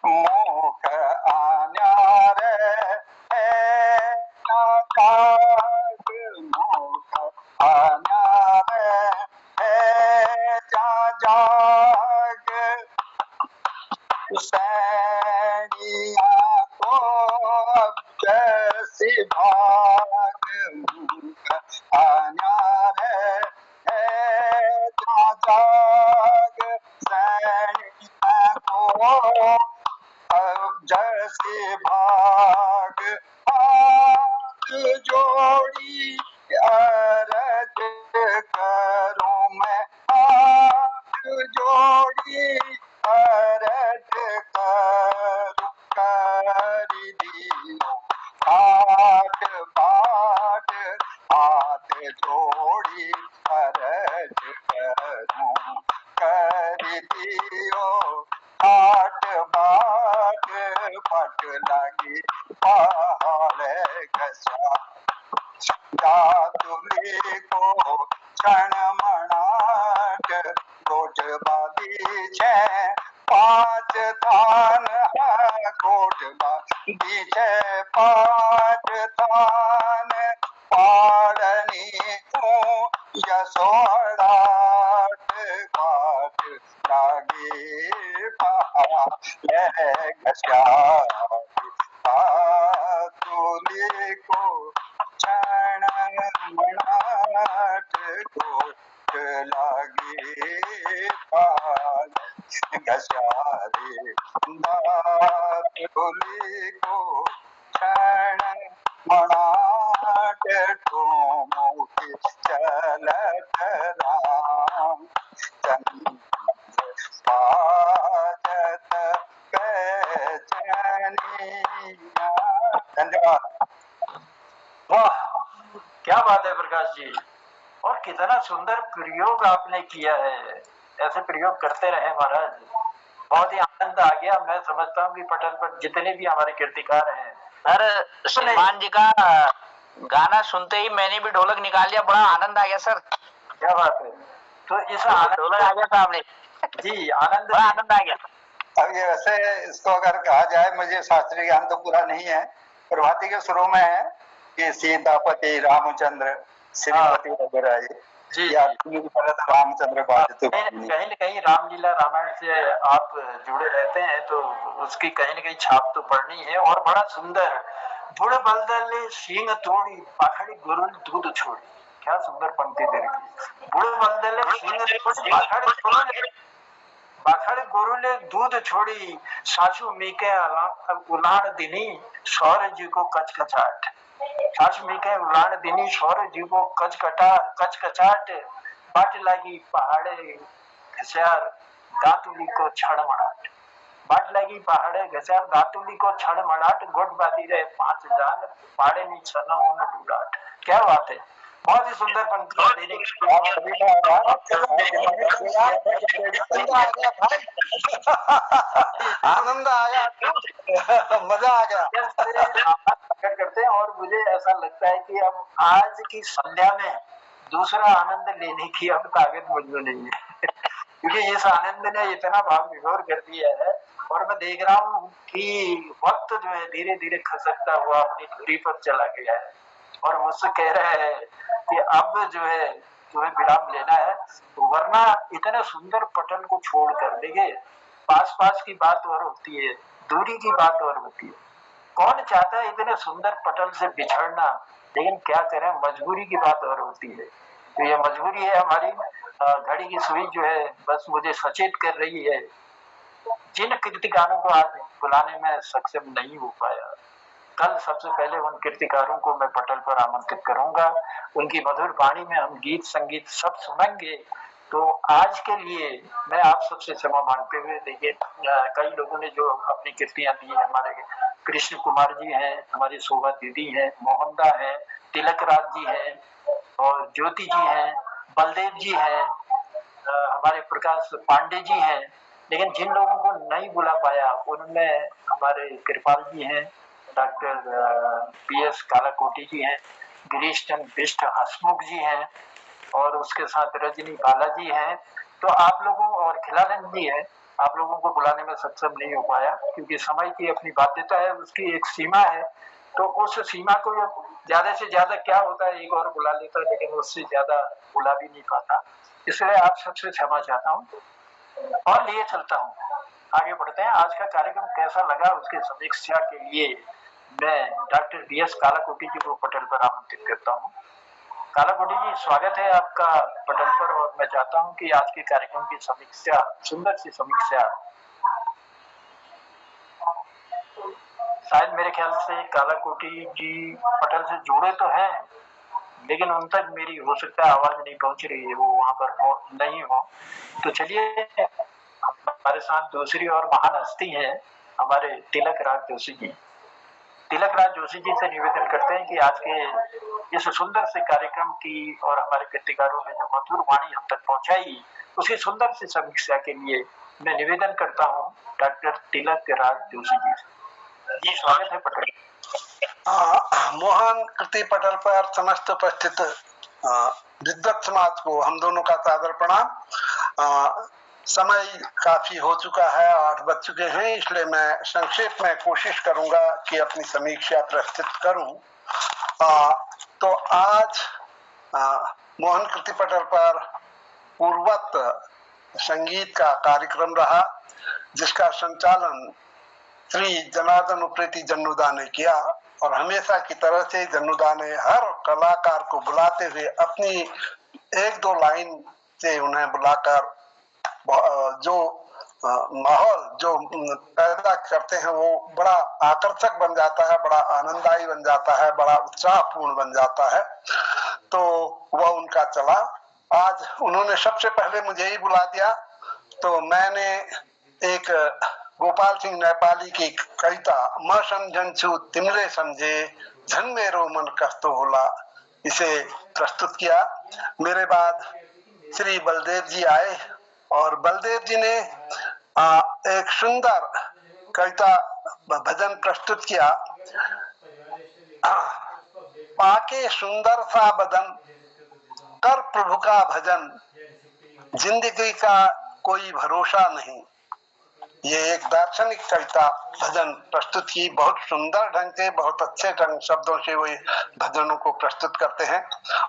मुख आन्यार है मुख आन्यार है जाग सैनिया को जैसी भाग मुख आन्यार है जाग सैनिया को जैसे भाग हाथ जोड़ी अरज करूं मैं हाथ जोड़ी अरज करूं कर दियो हाथ बाट हाथ जोड़ी अरज करूं कर दियो हाट बाट फट लागी पहाड़ घसा दातुली को क्षण मनाट गोठ बादी छे पांच थान है गोठ बादी छे पांच थान पाड़नी यसोड़ाट बाट लागी पहाड़ घसा तुली को क्षण मनाट गोठ लागी पहाड़ घसारे दात ढोली को क्षण मनाट ठोमुख चलत राम चंद्र पाजत पैचनिया। धन्यवाद। वाह, क्या बात है प्रकाश जी, और कितना सुंदर प्रयोग आपने किया है। ऐसे प्रयोग करते रहे महाराज, बहुत ही आनंद आ गया। मैं समझता हूँ कि पटल पर जितने भी हमारे कीर्तिकार हैं, सर श्रीमान जी का गाना सुनते ही मैंने भी ढोलक निकाल लिया, बड़ा आनंद आ गया सर। क्या बात है। तो इस ढोलक आ गया सामने जी, आनंद बड़ा आनंद आ गया। अब ये वैसे इसको अगर कहा जाए, मुझे शास्त्रीय ज्ञान तो पूरा नहीं है, प्रभाती के शुरू में है कि सीतापति रामचंद्र श्रीमती रघुराई जी, या रामचंद्र बाधित। कहीं न कहीं रामलीला रामायण से आप जुड़े रहते हैं, तो उसकी कहीं न कहीं छाप तो पड़नी है। और बड़ा सुंदर, बुढ़ बलदले सींग तोड़ी पाखड़ी गुरुल दूध छोड़ी, क्या सुंदर पंक्ति दे रखी। बुढ़ बलदले सींग तोड़ी पाखड़ गुरुले दूध छोड़ी, सासू मीके उलाड़ दिनी सौर जी को कचकचाट। सासू मीके उलाड़ दिनी सौर जी को कचकचाट, बाट लगी पहाड़े घसियार दातुली को छड़मड़ाट। बाट लगी पहाड़े घसियार दातुली को छड़मड़ाट, गोट बादी रहे 5 जान पाड़े नी छना उन डूडाट। क्या बात है, बहुत ही सुंदर पंक्तियां देने की। आनंद आया, मजा आ गया करते हैं। और मुझे ऐसा लगता है कि अब आज की संध्या में दूसरा आनंद लेने की अब ताकत मुझे नहीं है क्योंकि इस आनंद ने इतना भाव विभोर कर दिया है। और मैं देख रहा हूँ कि वक्त जो है धीरे धीरे खसकता हुआ अपनी धुरी पर चला गया है, और मुझसे कह रहा है कि अब जो है तुम्हें विराम लेना है, वरना इतने सुंदर पटल को छोड़कर, देखिए पास पास की बात और होती है, दूरी की बात और होती है। कौन चाहता है इतने सुंदर पटल से बिछड़ना, लेकिन क्या करें, मजबूरी की बात और होती है। तो ये मजबूरी है हमारी। घड़ी की सुई जो है बस मुझे सचेत कर रही है। जिन कीर्तिकारों को आज बुलाने में सक्षम नहीं हो पाया, कल सबसे पहले उन कीर्तिकारों को मैं पटल पर आमंत्रित करूंगा। उनकी मधुर वाणी में हम गीत संगीत सब सुनेंगे। तो आज के लिए मैं आप सबसे क्षमा मांगते हुए, देखिए कई लोगों ने जो अपनी कीर्तियां दी है, हमारे कृष्ण कुमार जी हैं, हमारी शोभा दीदी हैं, मोहनदा है, तिलक राज जी हैं, और ज्योति जी हैं, बलदेव जी हैं, हमारे प्रकाश पांडे जी हैं। लेकिन जिन लोगों को नहीं बुला पाया उनमें हमारे कृपाल जी हैं, डॉक्टर PS कालाकोटी जी हैं, गिरीश चंद्र बिष्ट हसमुख जी हैं, और उसके साथ रजनी बालाजी हैं। तो आप लोगों, और खिलानंद जी हैं, आप लोगों को बुलाने में सक्षम नहीं हो पाया क्योंकि समय की अपनी बाध्यता है, उसकी एक सीमा है। तो उस सीमा को ज्यादा से ज्यादा क्या होता है, एक और बुला लेता है, लेकिन उससे ज्यादा बुला भी नहीं पाता। इसलिए आप सबसे क्षमा चाहता हूँ और लिए चलता हूँ। आगे बढ़ते हैं। आज का कार्यक्रम कैसा लगा उसकी समीक्षा के लिए मैं डॉक्टर BS कालाकोटी जी को पटल पर आमंत्रित करता हूँ। कालाकोटी जी, स्वागत है आपका पटल पर, और मैं चाहता हूँ कि आज के कार्यक्रम की समीक्षा, सुंदर सी समीक्षा, शायद मेरे ख्याल से कालाकोटी जी पटल से जुड़े तो हैं, लेकिन उन तक मेरी हो सकता है आवाज नहीं पहुंच रही है, वो वहां पर नहीं हो। तो चलिए, हमारे साथ दूसरी और महान हस्ती है हमारे तिलक राज जोशी जी। तिलक राज जोशी जी से निवेदन करते हैं कि आज के इस सुंदर से कार्यक्रम की और हमारे कीर्तिकारों ने जो मधुर वाणी हम तक पहुंचाई, उसकी सुंदर सी समीक्षा के लिए मैं निवेदन करता हूँ डॉक्टर तिलक राज जोशी जी से। जी, स्वागत है पटल। मोहन कृति पटल पर समस्त उपस्थित विद्वत समाज को हम दोनों का सादर प्रणाम। समय काफी हो चुका है, 8 बज चुके हैं, इसलिए मैं संक्षेप में कोशिश करूंगा कि अपनी समीक्षा प्रस्तुत करूं। तो आज मोहन कृति पटल पर पूर्वत संगीत का कार्यक्रम रहा, जिसका संचालन श्री जनार्दन उप्रेती जन्नुदा ने किया, और हमेशा की तरह से जन्नुदा ने हर कलाकार को बुलाते हुए अपनी 1-2 लाइन से उन्हें बुलाकर जो माहौल जो पैदा करते हैं वो बड़ा आकर्षक बन जाता है, बड़ा आनंददायी बन जाता है, बड़ा उत्साहपूर्ण बन जाता है। तो वह उनका चला। आज उन्होंने सबसे पहले मुझे ही बुला दिया, तो मैंने एक गोपाल सिंह नेपाली की कविता म समझन छु तिमले समझे झन मेरो मन कस्तो होला, इसे प्रस्तुत किया। मेरे बाद श्री बलदेव जी आए और बलदेव जी ने एक सुंदर कविता भजन प्रस्तुत किया। पाके सुंदर सा बदन कर प्रभु का भजन, जिंदगी का कोई भरोसा नहीं। ये एक दार्शनिक कविता भजन प्रस्तुत की, बहुत सुंदर ढंग से, बहुत अच्छे ढंग शब्दों से वो भजनों को प्रस्तुत करते हैं।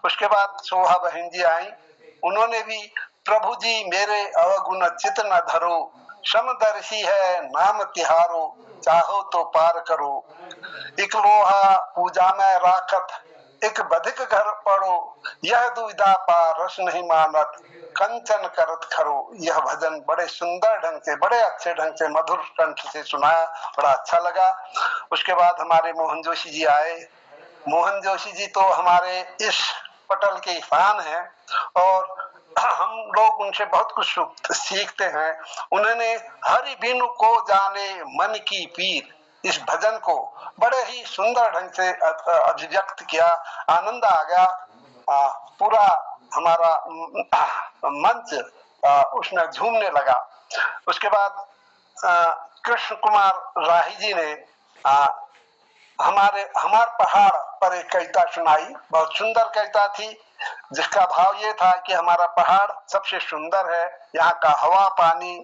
उसके बाद शोभा बहन जी आई, उन्होंने भी प्रभु जी मेरे अवगुण चित न धरो, समदर्शी है नाम तिहारो, चाहो तो पार करो। एक लोहा पूजा में राखत एक बधिक घर पड़ो, यह दुविधा पार रस नहीं मानत, कंचन करत खरो। यह भजन बड़े सुंदर ढंग से, बड़े अच्छे ढंग से, मधुर कंठ से सुनाया, बड़ा अच्छा लगा। उसके बाद हमारे मोहन जोशी जी आए। मोहन जोशी जी तो हमारे इस पटल के शान हैं और हम लोग उनसे बहुत कुछ सीखते हैं। उन्होंने हरि बिनु को जाने मन की पीर, इस भजन को बड़े ही सुंदर ढंग से अभिव्यक्त किया। आनंद आ गया, पूरा हमारा मंच उसमें झूमने लगा। उसके बाद कृष्ण कुमार राही जी ने हमारे पहाड़ पर एक कविता सुनाई। बहुत सुंदर कविता थी, जिसका भाव ये था कि हमारा पहाड़ सबसे सुंदर है, यहाँ का हवा पानी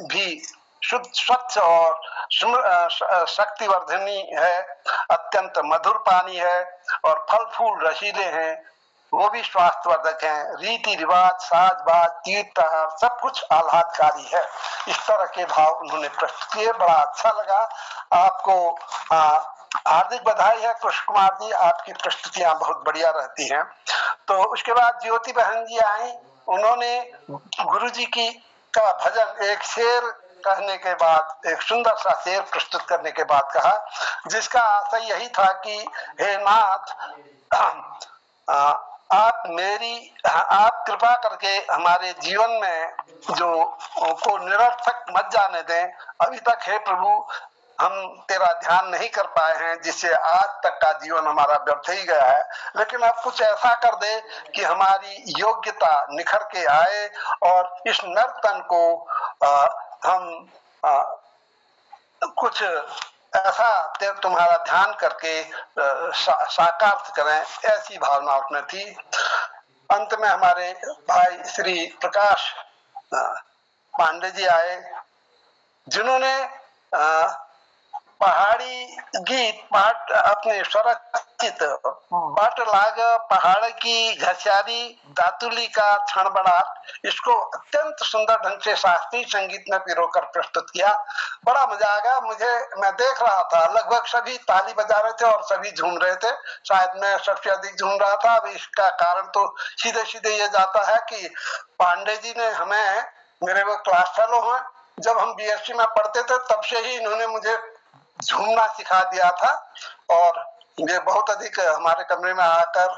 भी शुद्ध स्वच्छ और शक्तिवर्धनी है, अत्यंत मधुर पानी है और फल फूल रसीले हैं, वो भी स्वास्थ्यवर्धक हैं। रीति रिवाज, साजबाज, तीर्थ सब कुछ आह्लादकारी है। इस तरह के भाव उन्होंने प्रस्तुत किए, बड़ा अच्छा लगा। आपको हार्दिक बधाई है कृष्ण कुमार जी, आपकी प्रस्तुतियां बहुत बढ़िया रहती हैं। तो उसके बाद ज्योति बहन जी आई, उन्होंने गुरु जी की का भजन एक शेर कहने के बाद, एक सुंदर सा शेर प्रस्तुत करने के बाद कहा, जिसका आशय यही था कि हे नाथ, आप कृपा करके हमारे जीवन में जो को निरर्थक मत जाने दें। अभी तक हे प्रभु हम तेरा ध्यान नहीं कर पाए हैं, जिससे आज तक का जीवन हमारा व्यर्थ ही गया है, लेकिन अब कुछ ऐसा कर दे कि हमारी योग्यता निखर के आए और इस नर्तन को हम कुछ ऐसा तुम्हारा ध्यान करके साकार करें, ऐसी भावना उसमें थी। अंत में हमारे भाई श्री प्रकाश पांडे जी आए, जिन्होंने पहाड़ी गीत पाठ अपने स्वरचित बाट लाग पहाड़ की घसियारी दातुली का क्षण बना, इसको अत्यंत सुंदर ढंग से शास्त्रीय संगीत में पिरोकर प्रस्तुत किया। बड़ा मजा आ गया मुझे। मैं देख रहा था, लगभग सभी ताली बजा रहे थे और सभी झूम रहे थे। शायद मैं सबसे अधिक झूम रहा था। अब इसका कारण तो सीधे सीधे ये जाता है कि पांडे जी ने हमें, मेरे वो क्लास फेलो हैं, जब हम बीएससी में पढ़ते थे तब से ही इन्होंने मुझे झूमना सिखा दिया था और ये बहुत अधिक हमारे कमरे में आकर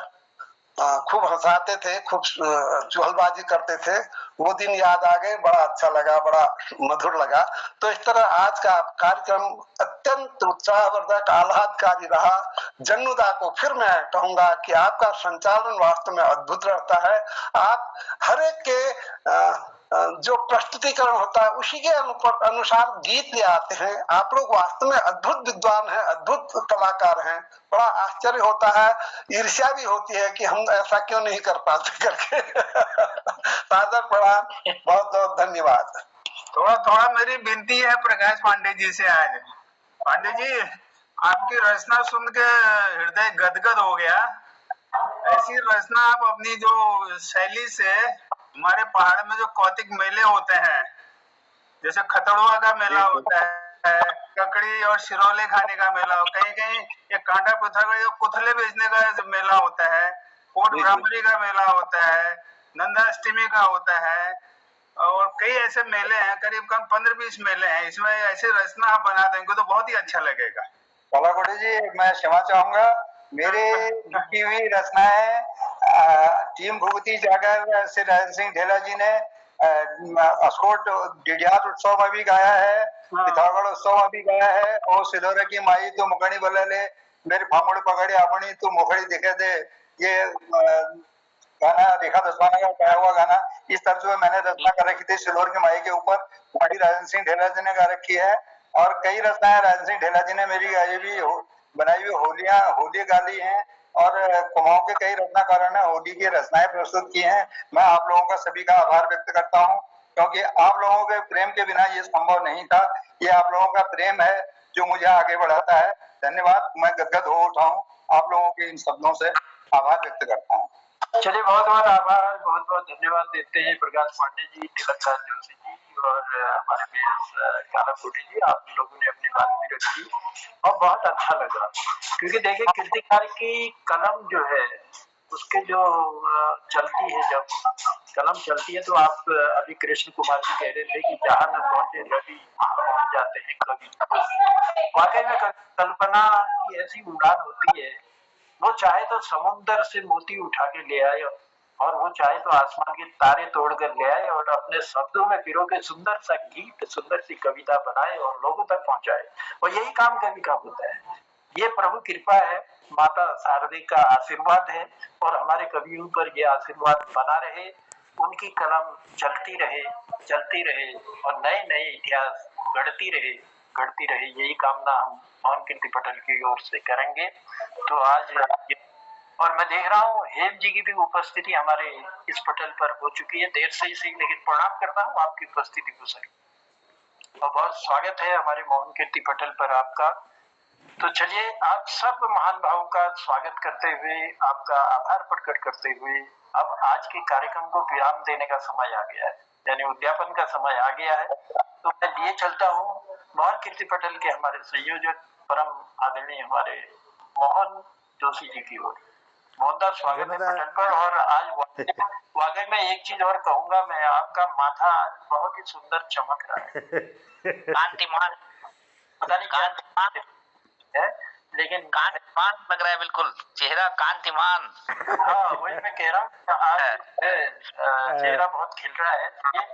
खूब हंसाते थे, खूब चुहलबाजी करते थे। वो दिन याद आ गए, बड़ा अच्छा लगा, बड़ा मधुर लगा। तो इस तरह आज का कार्यक्रम अत्यंत उत्साहवर्धक, आह्लादकारी रहा। जन्नुदा को फिर मैं कहूंगा कि आपका संचालन वास्तव में अद्भुत रहता है। आप हर एक के जो प्रस्तुतिकरण होता है उसी के अनुसार गीत ले आते हैं। आप लोग वास्तव में अद्भुत विद्वान हैं, अद्भुत कलाकार हैं। बड़ा आश्चर्य होता है, ईर्ष्या भी होती है कि हम ऐसा क्यों नहीं कर पाते करके। सादर प्रणाम, बहुत बहुत धन्यवाद। थोड़ा मेरी विनती है प्रकाश पांडे जी से। आज पांडे जी, आपकी रचना सुन के हृदय गदगद हो गया। ऐसी रचना आप अपनी जो शैली से, हमारे पहाड़ में जो कौतिक मेले होते हैं, जैसे खतड़ुआ का मेला होता है, ककड़ी और सिरौले खाने का मेला, कहीं कहीं ये कांटा पत्थर का जो पुतले बेचने का मेला होता है, कोट भ्रामरी का मेला होता है, नंदाष्टमी का होता है, और कई ऐसे मेले हैं, करीब कम 15-20 मेले हैं, इसमें ऐसी रचना आप बना देंगे तो बहुत ही अच्छा लगेगा। कालाकोटी जी, मैं क्षमा चाहूंगा, मेरे लिखी हुई रचनाएं टीम भूगती जागर से राजन सिंह ढेला जी ने अस्कोट डिडियात उत्सव में भी गाया है, पिथौरागढ़ उत्सव में भी गाया है, और सिलोरा की माई तो मुखड़ी बल्ले मेरे फामुड़ पकड़े अपनी तो मुखड़ी दिखे दे, ये गाना रेखा दसवाना का गाया हुआ गाना, इस तर्ज में मैंने रचना कर रखी थी सिलोर की माई के ऊपर, हमारी राजन सिंह ढेला जी ने गा रखी है। और कई रचनाएं राजन सिंह ढेला जी ने मेरी गाई भी बनाई हुई होली गाली हैं, और कुमाऊं के कई रचनाकारों ने होली की रचनाएं प्रस्तुत की हैं। मैं आप लोगों का सभी का आभार व्यक्त करता हूं, क्योंकि आप लोगों के प्रेम के बिना ये संभव नहीं था। ये आप लोगों का प्रेम है जो मुझे आगे बढ़ाता है। धन्यवाद। मैं गदगद हो उठा हूं, आप लोगों के इन शब्दों से आभार व्यक्त करता हूँ। चलिए, बहुत बहुत आभार, बहुत बहुत धन्यवाद देते हैं प्रकाश पांडे जी, तिलकराज जोशी जी और हमारे बीएस कालाकोटी जी। आप लोगों ने अपनी बात भी रखी और बहुत अच्छा लगा, क्योंकि देखिए कीर्तिकार की कलम जो है उसके जो चलती है, जब कलम चलती है तो आप अभी कृष्ण कुमार जी कह रहे थे कि जहां न पहुंचे रवि पहुंच जाते हैं कवि। वाकई में कल्पना की ऐसी उड़ान होती है, वो चाहे तो समुद्र से मोती उठा के ले आए और वो चाहे तो आसमान के तारे तोड़कर ले आए और अपने शब्दों में पिरो के सुंदर सा गीत, सुंदर सी कविता बनाए और लोगों तक पहुंचाए। और यही काम कवि का होता है। ये प्रभु कृपा है, माता शारदे का आशीर्वाद है, और हमारे कवियों पर ये आशीर्वाद बना रहे, उनकी कलम चलती रहे और नए नए इतिहास गढ़ती रहे, यही कामना हम मोहन कीर्ति पटेल की ओर से करेंगे। तो आज और मैं देख रहा हूँ हेम जी की भी उपस्थिति हमारे इस पटल पर हो चुकी है, देर से ही सही, लेकिन प्रणाम करता हूँ आपकी उपस्थिति को सर, और बहुत स्वागत है हमारे मोहन कीर्ति पटेल पर आपका। तो चलिए, आप सब महान भावों का स्वागत करते हुए, आपका आभार प्रकट करते हुए, अब आज के कार्यक्रम को विराम देने का समय आ गया है, यानी उद्यापन का समय आ गया है। तो मैं लिए चलता हूँ मोहन कीर्ति पटेल के हमारे संयोजक परम आदरणीय हमारे मोहन जोशी जी की ओर। मोहनदास, स्वागत है पटेल पर। और आज वाकई में एक चीज और कहूंगा मैं, आपका माथा बहुत ही सुंदर चमक रहा है, कांतिमान, पता नहीं कांतिमान है, लेकिन कांतिमान लग रहा है, बिल्कुल चेहरा कांतिमान। हाँ, वही मैं कह रहा हूँ, आज चेहरा बहुत खिल रहा है, ये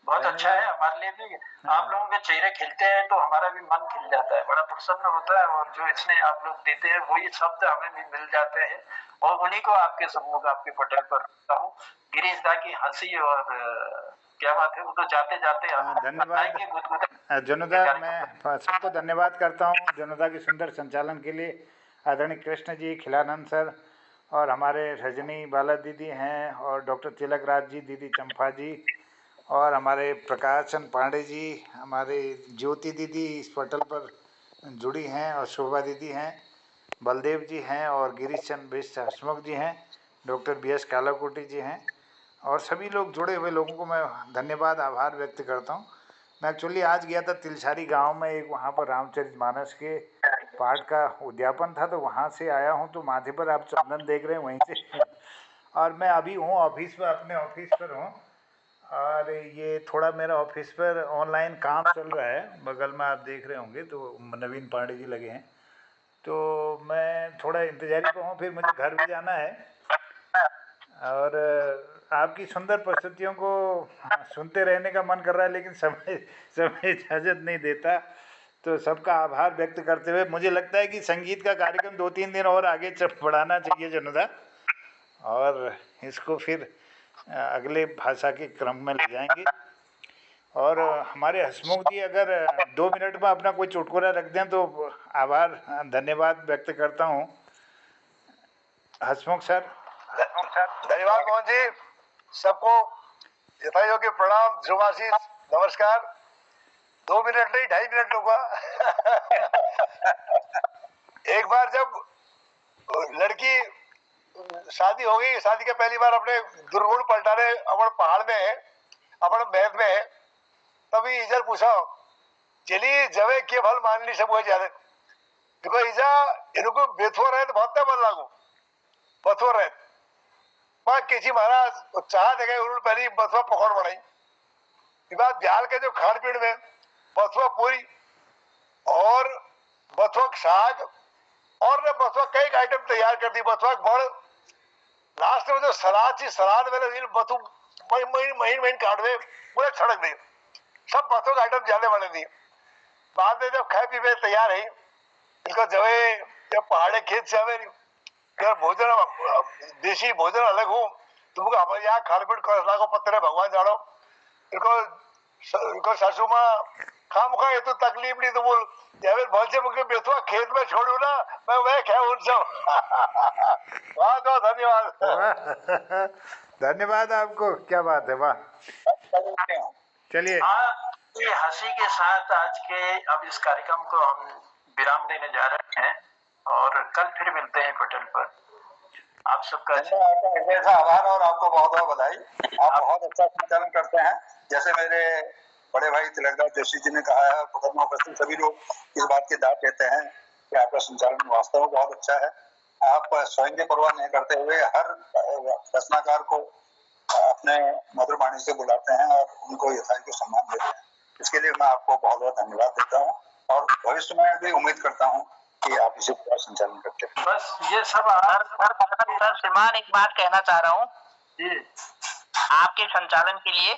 बहुत अच्छा है हमारे लिए भी। आप लोगों के चेहरे खिलते हैं तो हमारा भी मन खिल जाता है, बड़ा प्रसन्न होता है, और जो इसमें आप लोग देते हैं वही शब्द हमें भी मिल जाते हैं, और उन्हीं को आपके सम्मुख आपके पटल पर रखता हूँ। गिरीश दा की हंसी और क्या बात है, वो तो जाते जाते धन्यवाद जनता, मैं सबको धन्यवाद करता हूँ जनता की सुंदर संचालन के लिए। आदरणीय कृष्ण जी, खिलानंद सर, और हमारे रजनी बाला दीदी हैं, और डॉक्टर तिलकराज जी, दीदी चंपा जी, और हमारे प्रकाश चंद पांडे जी, हमारे ज्योति दीदी इस पटल पर जुड़ी हैं, और शोभा दीदी हैं, बलदेव जी हैं, और गिरीश चंद बिष्ट हसमुख जी हैं, डॉक्टर बीएस कालाकोटी जी हैं, और सभी लोग जुड़े हुए लोगों को मैं धन्यवाद आभार व्यक्त करता हूँ। मैं एक्चुअली आज गया था तिलछारी गांव में, एक वहाँ पर रामचरितमानस के पाठ का उद्यापन था, तो वहाँ से आया हूँ। तो माथे पर आप चंदन देख रहे हैं वहीं से, और मैं अभी हूँ ऑफिस पर, अपने ऑफिस पर हूँ, और ये थोड़ा मेरा ऑफिस पर ऑनलाइन काम चल रहा है। बगल में आप देख रहे होंगे तो नवीन पांडे जी लगे हैं, तो मैं थोड़ा इंतजारी पर हूँ, फिर मुझे घर भी जाना है। और आपकी सुंदर प्रस्तुतियों को सुनते रहने का मन कर रहा है, लेकिन समय इजाज़त नहीं देता। तो सबका आभार व्यक्त करते हुए मुझे लगता है कि संगीत का कार्यक्रम 2-3 दिन और आगे बढ़ाना चाहिए जनता, और इसको फिर अगले भाषा के क्रम में ले जाएंगे। और हमारे हसमुख जी अगर 2 मिनट में अपना कोई चुटकुला रख दें तो आभार धन्यवाद व्यक्त करता हूँ। हसमुख सर। धन्यवाद मोहन जी, सबको यथायोग्य प्रणाम, शुभाशीष, नमस्कार। 2 मिनट नहीं, 2.5 मिनट लूंगा। एक बार जब लड़की शादी हो गई, शादी के पहली बार अपने दुर्गुण पलटाने अपन पहाड़ में है, अपन महल में है, तभी इजर पूछा, चली जवे के फल मान ली सब जा रहे देखो इजा इनको बेथो रहे तो बहुत मन लागू बथो रहे मां केची महाराज चाह देखे उन्होंने पहली बथवा पकड़ बनाई ये बात बिहार के जो खान पीन में बथुआ पूरी और बथुआ साग और ने बथुआ कई आइटम तैयार कर दी, बथुआ बड़ लास्ट में जो सलाद थी, सलाद में बथु महीन काटवे पूरा छड़क दे, सब बथुआ का आइटम जाने वाले थी। बाद में जब खाए पीवे तैयार है इनको जब पहाड़े खेत से आवे भोजन देसी भोजन अलग हो तुमको हमारे यहाँ खालपीट कसला को पत्थर भगवान जानो इनको सासू माँ खाम खा ये तो तकलीफ नहीं तो बोल बहुत से मुझे बेथुआ खेत में छोड़ू ना मैं वह खे उन सब वाह तो धन्यवाद। धन्यवाद आपको, क्या बात है, वाह। चलिए ये हंसी के साथ आज के अब इस कार्यक्रम को हम विराम देने जा रहे हैं और कल फिर मिलते हैं पटल पर। आप सबका आपका आभार और आपको बहुत बहुत बधाई। आप बहुत अच्छा संचालन करते हैं। जैसे मेरे बड़े भाई तिलकदास जोशी जी ने कहा है, पटल में उपस्थित सभी लोग इस बात की दाद देते हैं कि आपका संचालन वास्तव में बहुत अच्छा है। आप स्वयं की परवाह नहीं करते हुए हर रचनाकार को अपने मधुर वाणी से बुलाते हैं और उनको यथायोग्य सम्मान देते हैं। इसके लिए मैं आपको बहुत बहुत धन्यवाद देता हूँ और भविष्य में भी उम्मीद करता हूँ कि आप इसे पूरा संचालन करते हैं। बस ये सब सर श्रीमान एक बात कहना चाह रहा हूँ जी आपके संचालन के लिए।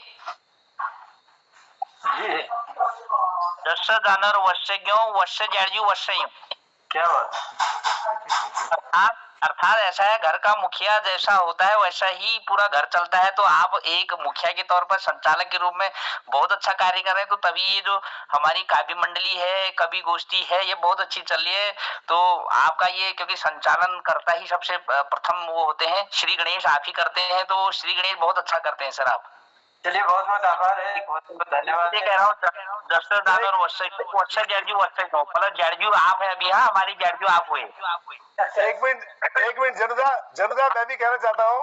जी जश्य जानर वश्य क्यों वश्य जैडजू वश्य यूं। क्या बात। अर्थात ऐसा है, घर का मुखिया जैसा होता है वैसा ही पूरा घर चलता है। तो आप एक मुखिया के तौर पर संचालक के रूप में बहुत अच्छा कार्य कर रहे हैं। तो तभी ये जो हमारी काव्य मंडली है, कवि गोष्ठी है, ये बहुत अच्छी चल रही है। तो आपका ये क्योंकि संचालन करता ही सबसे प्रथम वो होते हैं श्री गणेश, आप ही करते हैं। तो श्री गणेश बहुत अच्छा करते हैं सर आप। चलिए बहुत बहुत आभार है, बहुत बहुत धन्यवाद। कह रहा हूँ दस्तर और वत्सर जैडजू मतलब जैडजू आप है अभी। हाँ हमारी जैडजू आप हुए। एक मिनट जनता मैं भी कहना चाहता हूँ,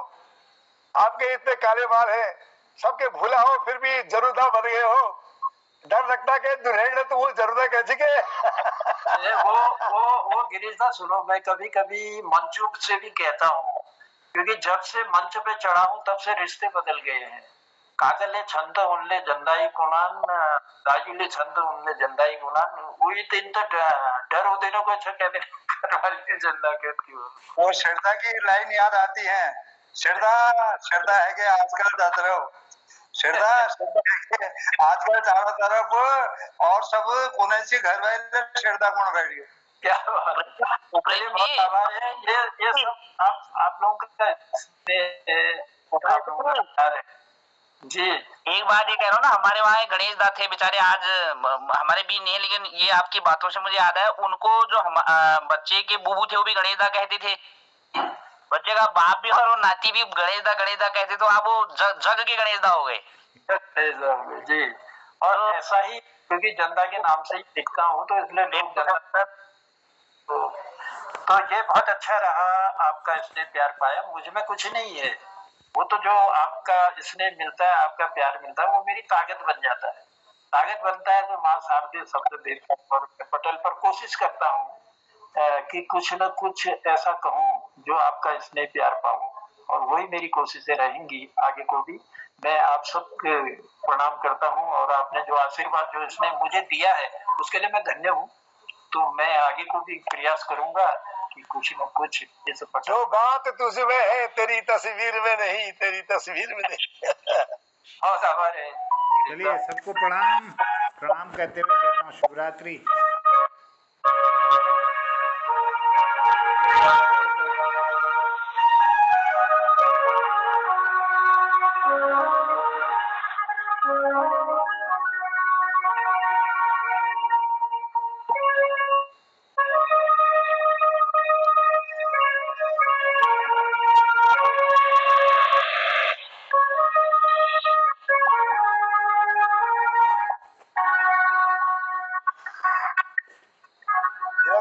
आपके इतने कार्यभार है, सबके भूला हो फिर भी जरूरता बन गए हो। डर लगता के दुल्हन तो वो जरूरत कैसी के वो गिरीशदा सुनो, मैं कभी कभी मंचों से भी कहता हूँ क्योंकि जब से मंच पे चढ़ा हूँ तब से रिश्ते बदल गए हैं। कागले छंद उनले जंदाई गुणान, राजुले छंद उनले जंदाई गुणान, वही तीन तो डर होते ना कुछ कहते करवाली जंदा कहत की वो श्रद्धा की लाइन याद आती है। श्रद्धा है कि आजकल दस रहो श्रद्धा आजकल चारों तरफ और सब पुणे से घर वाले श्रद्धा कौन बैठ गए। क्या बात है। ये सब आप लोगों का जी। एक बात ये कह रहा हूँ ना, हमारे वहाँ गणेश दा थे बेचारे, आज हमारे भी नहीं है, लेकिन ये आपकी बातों से मुझे याद है उनको जो बच्चे के बुबू थे वो भी गणेश दा कहते थे। बच्चे का बाप भी और नाती भी गणेश दा कहते, तो आप वो जग के गणेश दा हो गए। जी। और ऐसा ही क्योंकि जनता के नाम से ही लिखता हूँ तो इसलिए लोग तो ये बहुत अच्छा रहा। आपका इसने प्यार पाया, मुझ में कुछ नहीं है, वो तो जो आपका इसने मिलता है, आपका प्यार मिलता है, वो मेरी ताकत बन जाता है। ताकत बनता है तो माँ शारदे शब्द देकर पटल पर कोशिश करता हूँ कि कुछ न कुछ ऐसा कहूँ जो आपका स्नेह प्यार पाऊं, और वही मेरी कोशिशें रहेंगी आगे को भी। मैं आप सबके प्रणाम करता हूँ और आपने जो आशीर्वाद जो इसने मुझे दिया है उसके लिए मैं धन्य हूँ। तो मैं आगे को भी प्रयास करूंगा कि कुछ न कुछ इस जो बात तुझमें है तेरी तस्वीर में नहीं, तेरी तस्वीर में नहीं। हाँ आभार है। चलिए सबको प्रणाम कहते हुए कहता हूँ शुभ रात्रि।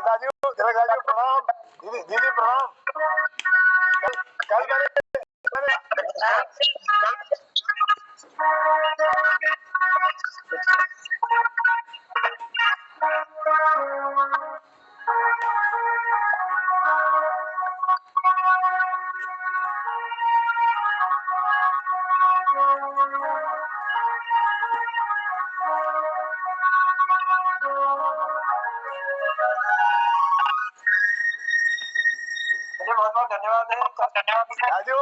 राजू प्रणाम, दीदी प्रणाम। कल धन्यवाद है। दाजू,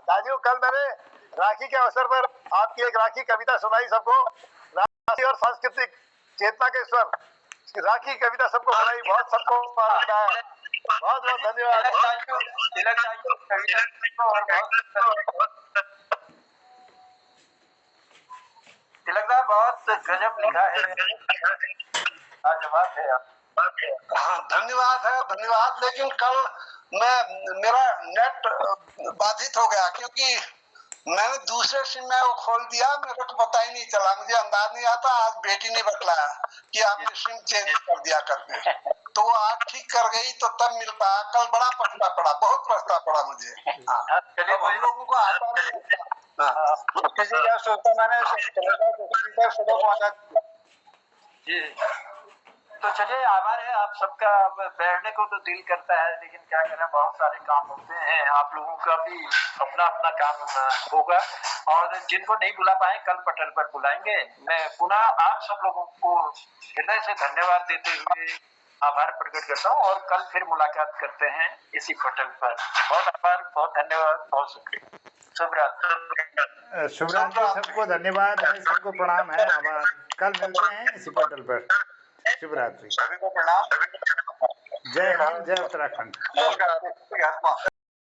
दाजू कल मैंने राखी के अवसर पर आपकी एक राखी कविता सुनाई सबको, राखी और सांस्कृतिक चेतना के स्वर, राखी कविता सबको सुनाई, बहुत सबको आनंद आया। बहुत बहुत धन्यवाद। तिलकदा बहुत गजब लिखा है, लाजवाब है। हाँ धन्यवाद है, धन्यवाद। लेकिन कल मेरा नेट बाधित हो गया क्योंकि मैंने दूसरे सिम में वो खोल दिया, मेरे को पता ही नहीं चला, मुझे अंदाज नहीं आता। आज बेटी ने बतलाया कि आपने सिम चेंज कर दिया करके, तो वो आज ठीक कर गई तो तब मिल पाया। कल बड़ा पछता पड़ा, बहुत पछता पड़ा मुझे। चलिए हम लोगों को आता नहीं। सोचता मैंने सुबह पहुंचा जी। तो चलिए, आभार है आप सबका। बैठने को तो दिल करता है, लेकिन क्या करें, बहुत सारे काम होते हैं। आप लोगों का भी अपना अपना काम होगा, और जिनको नहीं बुला पाए कल पटल पर बुलाएंगे। मैं पुनः आप सब लोगों को हृदय से धन्यवाद देते हुए आभार प्रकट करता हूँ, और कल फिर मुलाकात करते हैं इसी पटल पर। बहुत आभार, बहुत धन्यवाद, बहुत शुक्रिया। शुभ रात्रि। शुभ रात्रि सबको, धन्यवाद है, सबको प्रणाम है, आभार। कल मिलते हैं इसी पटल पर। शुभ रात्रि, सभी को प्रणाम। जय हिंद, जय उत्तराखंड।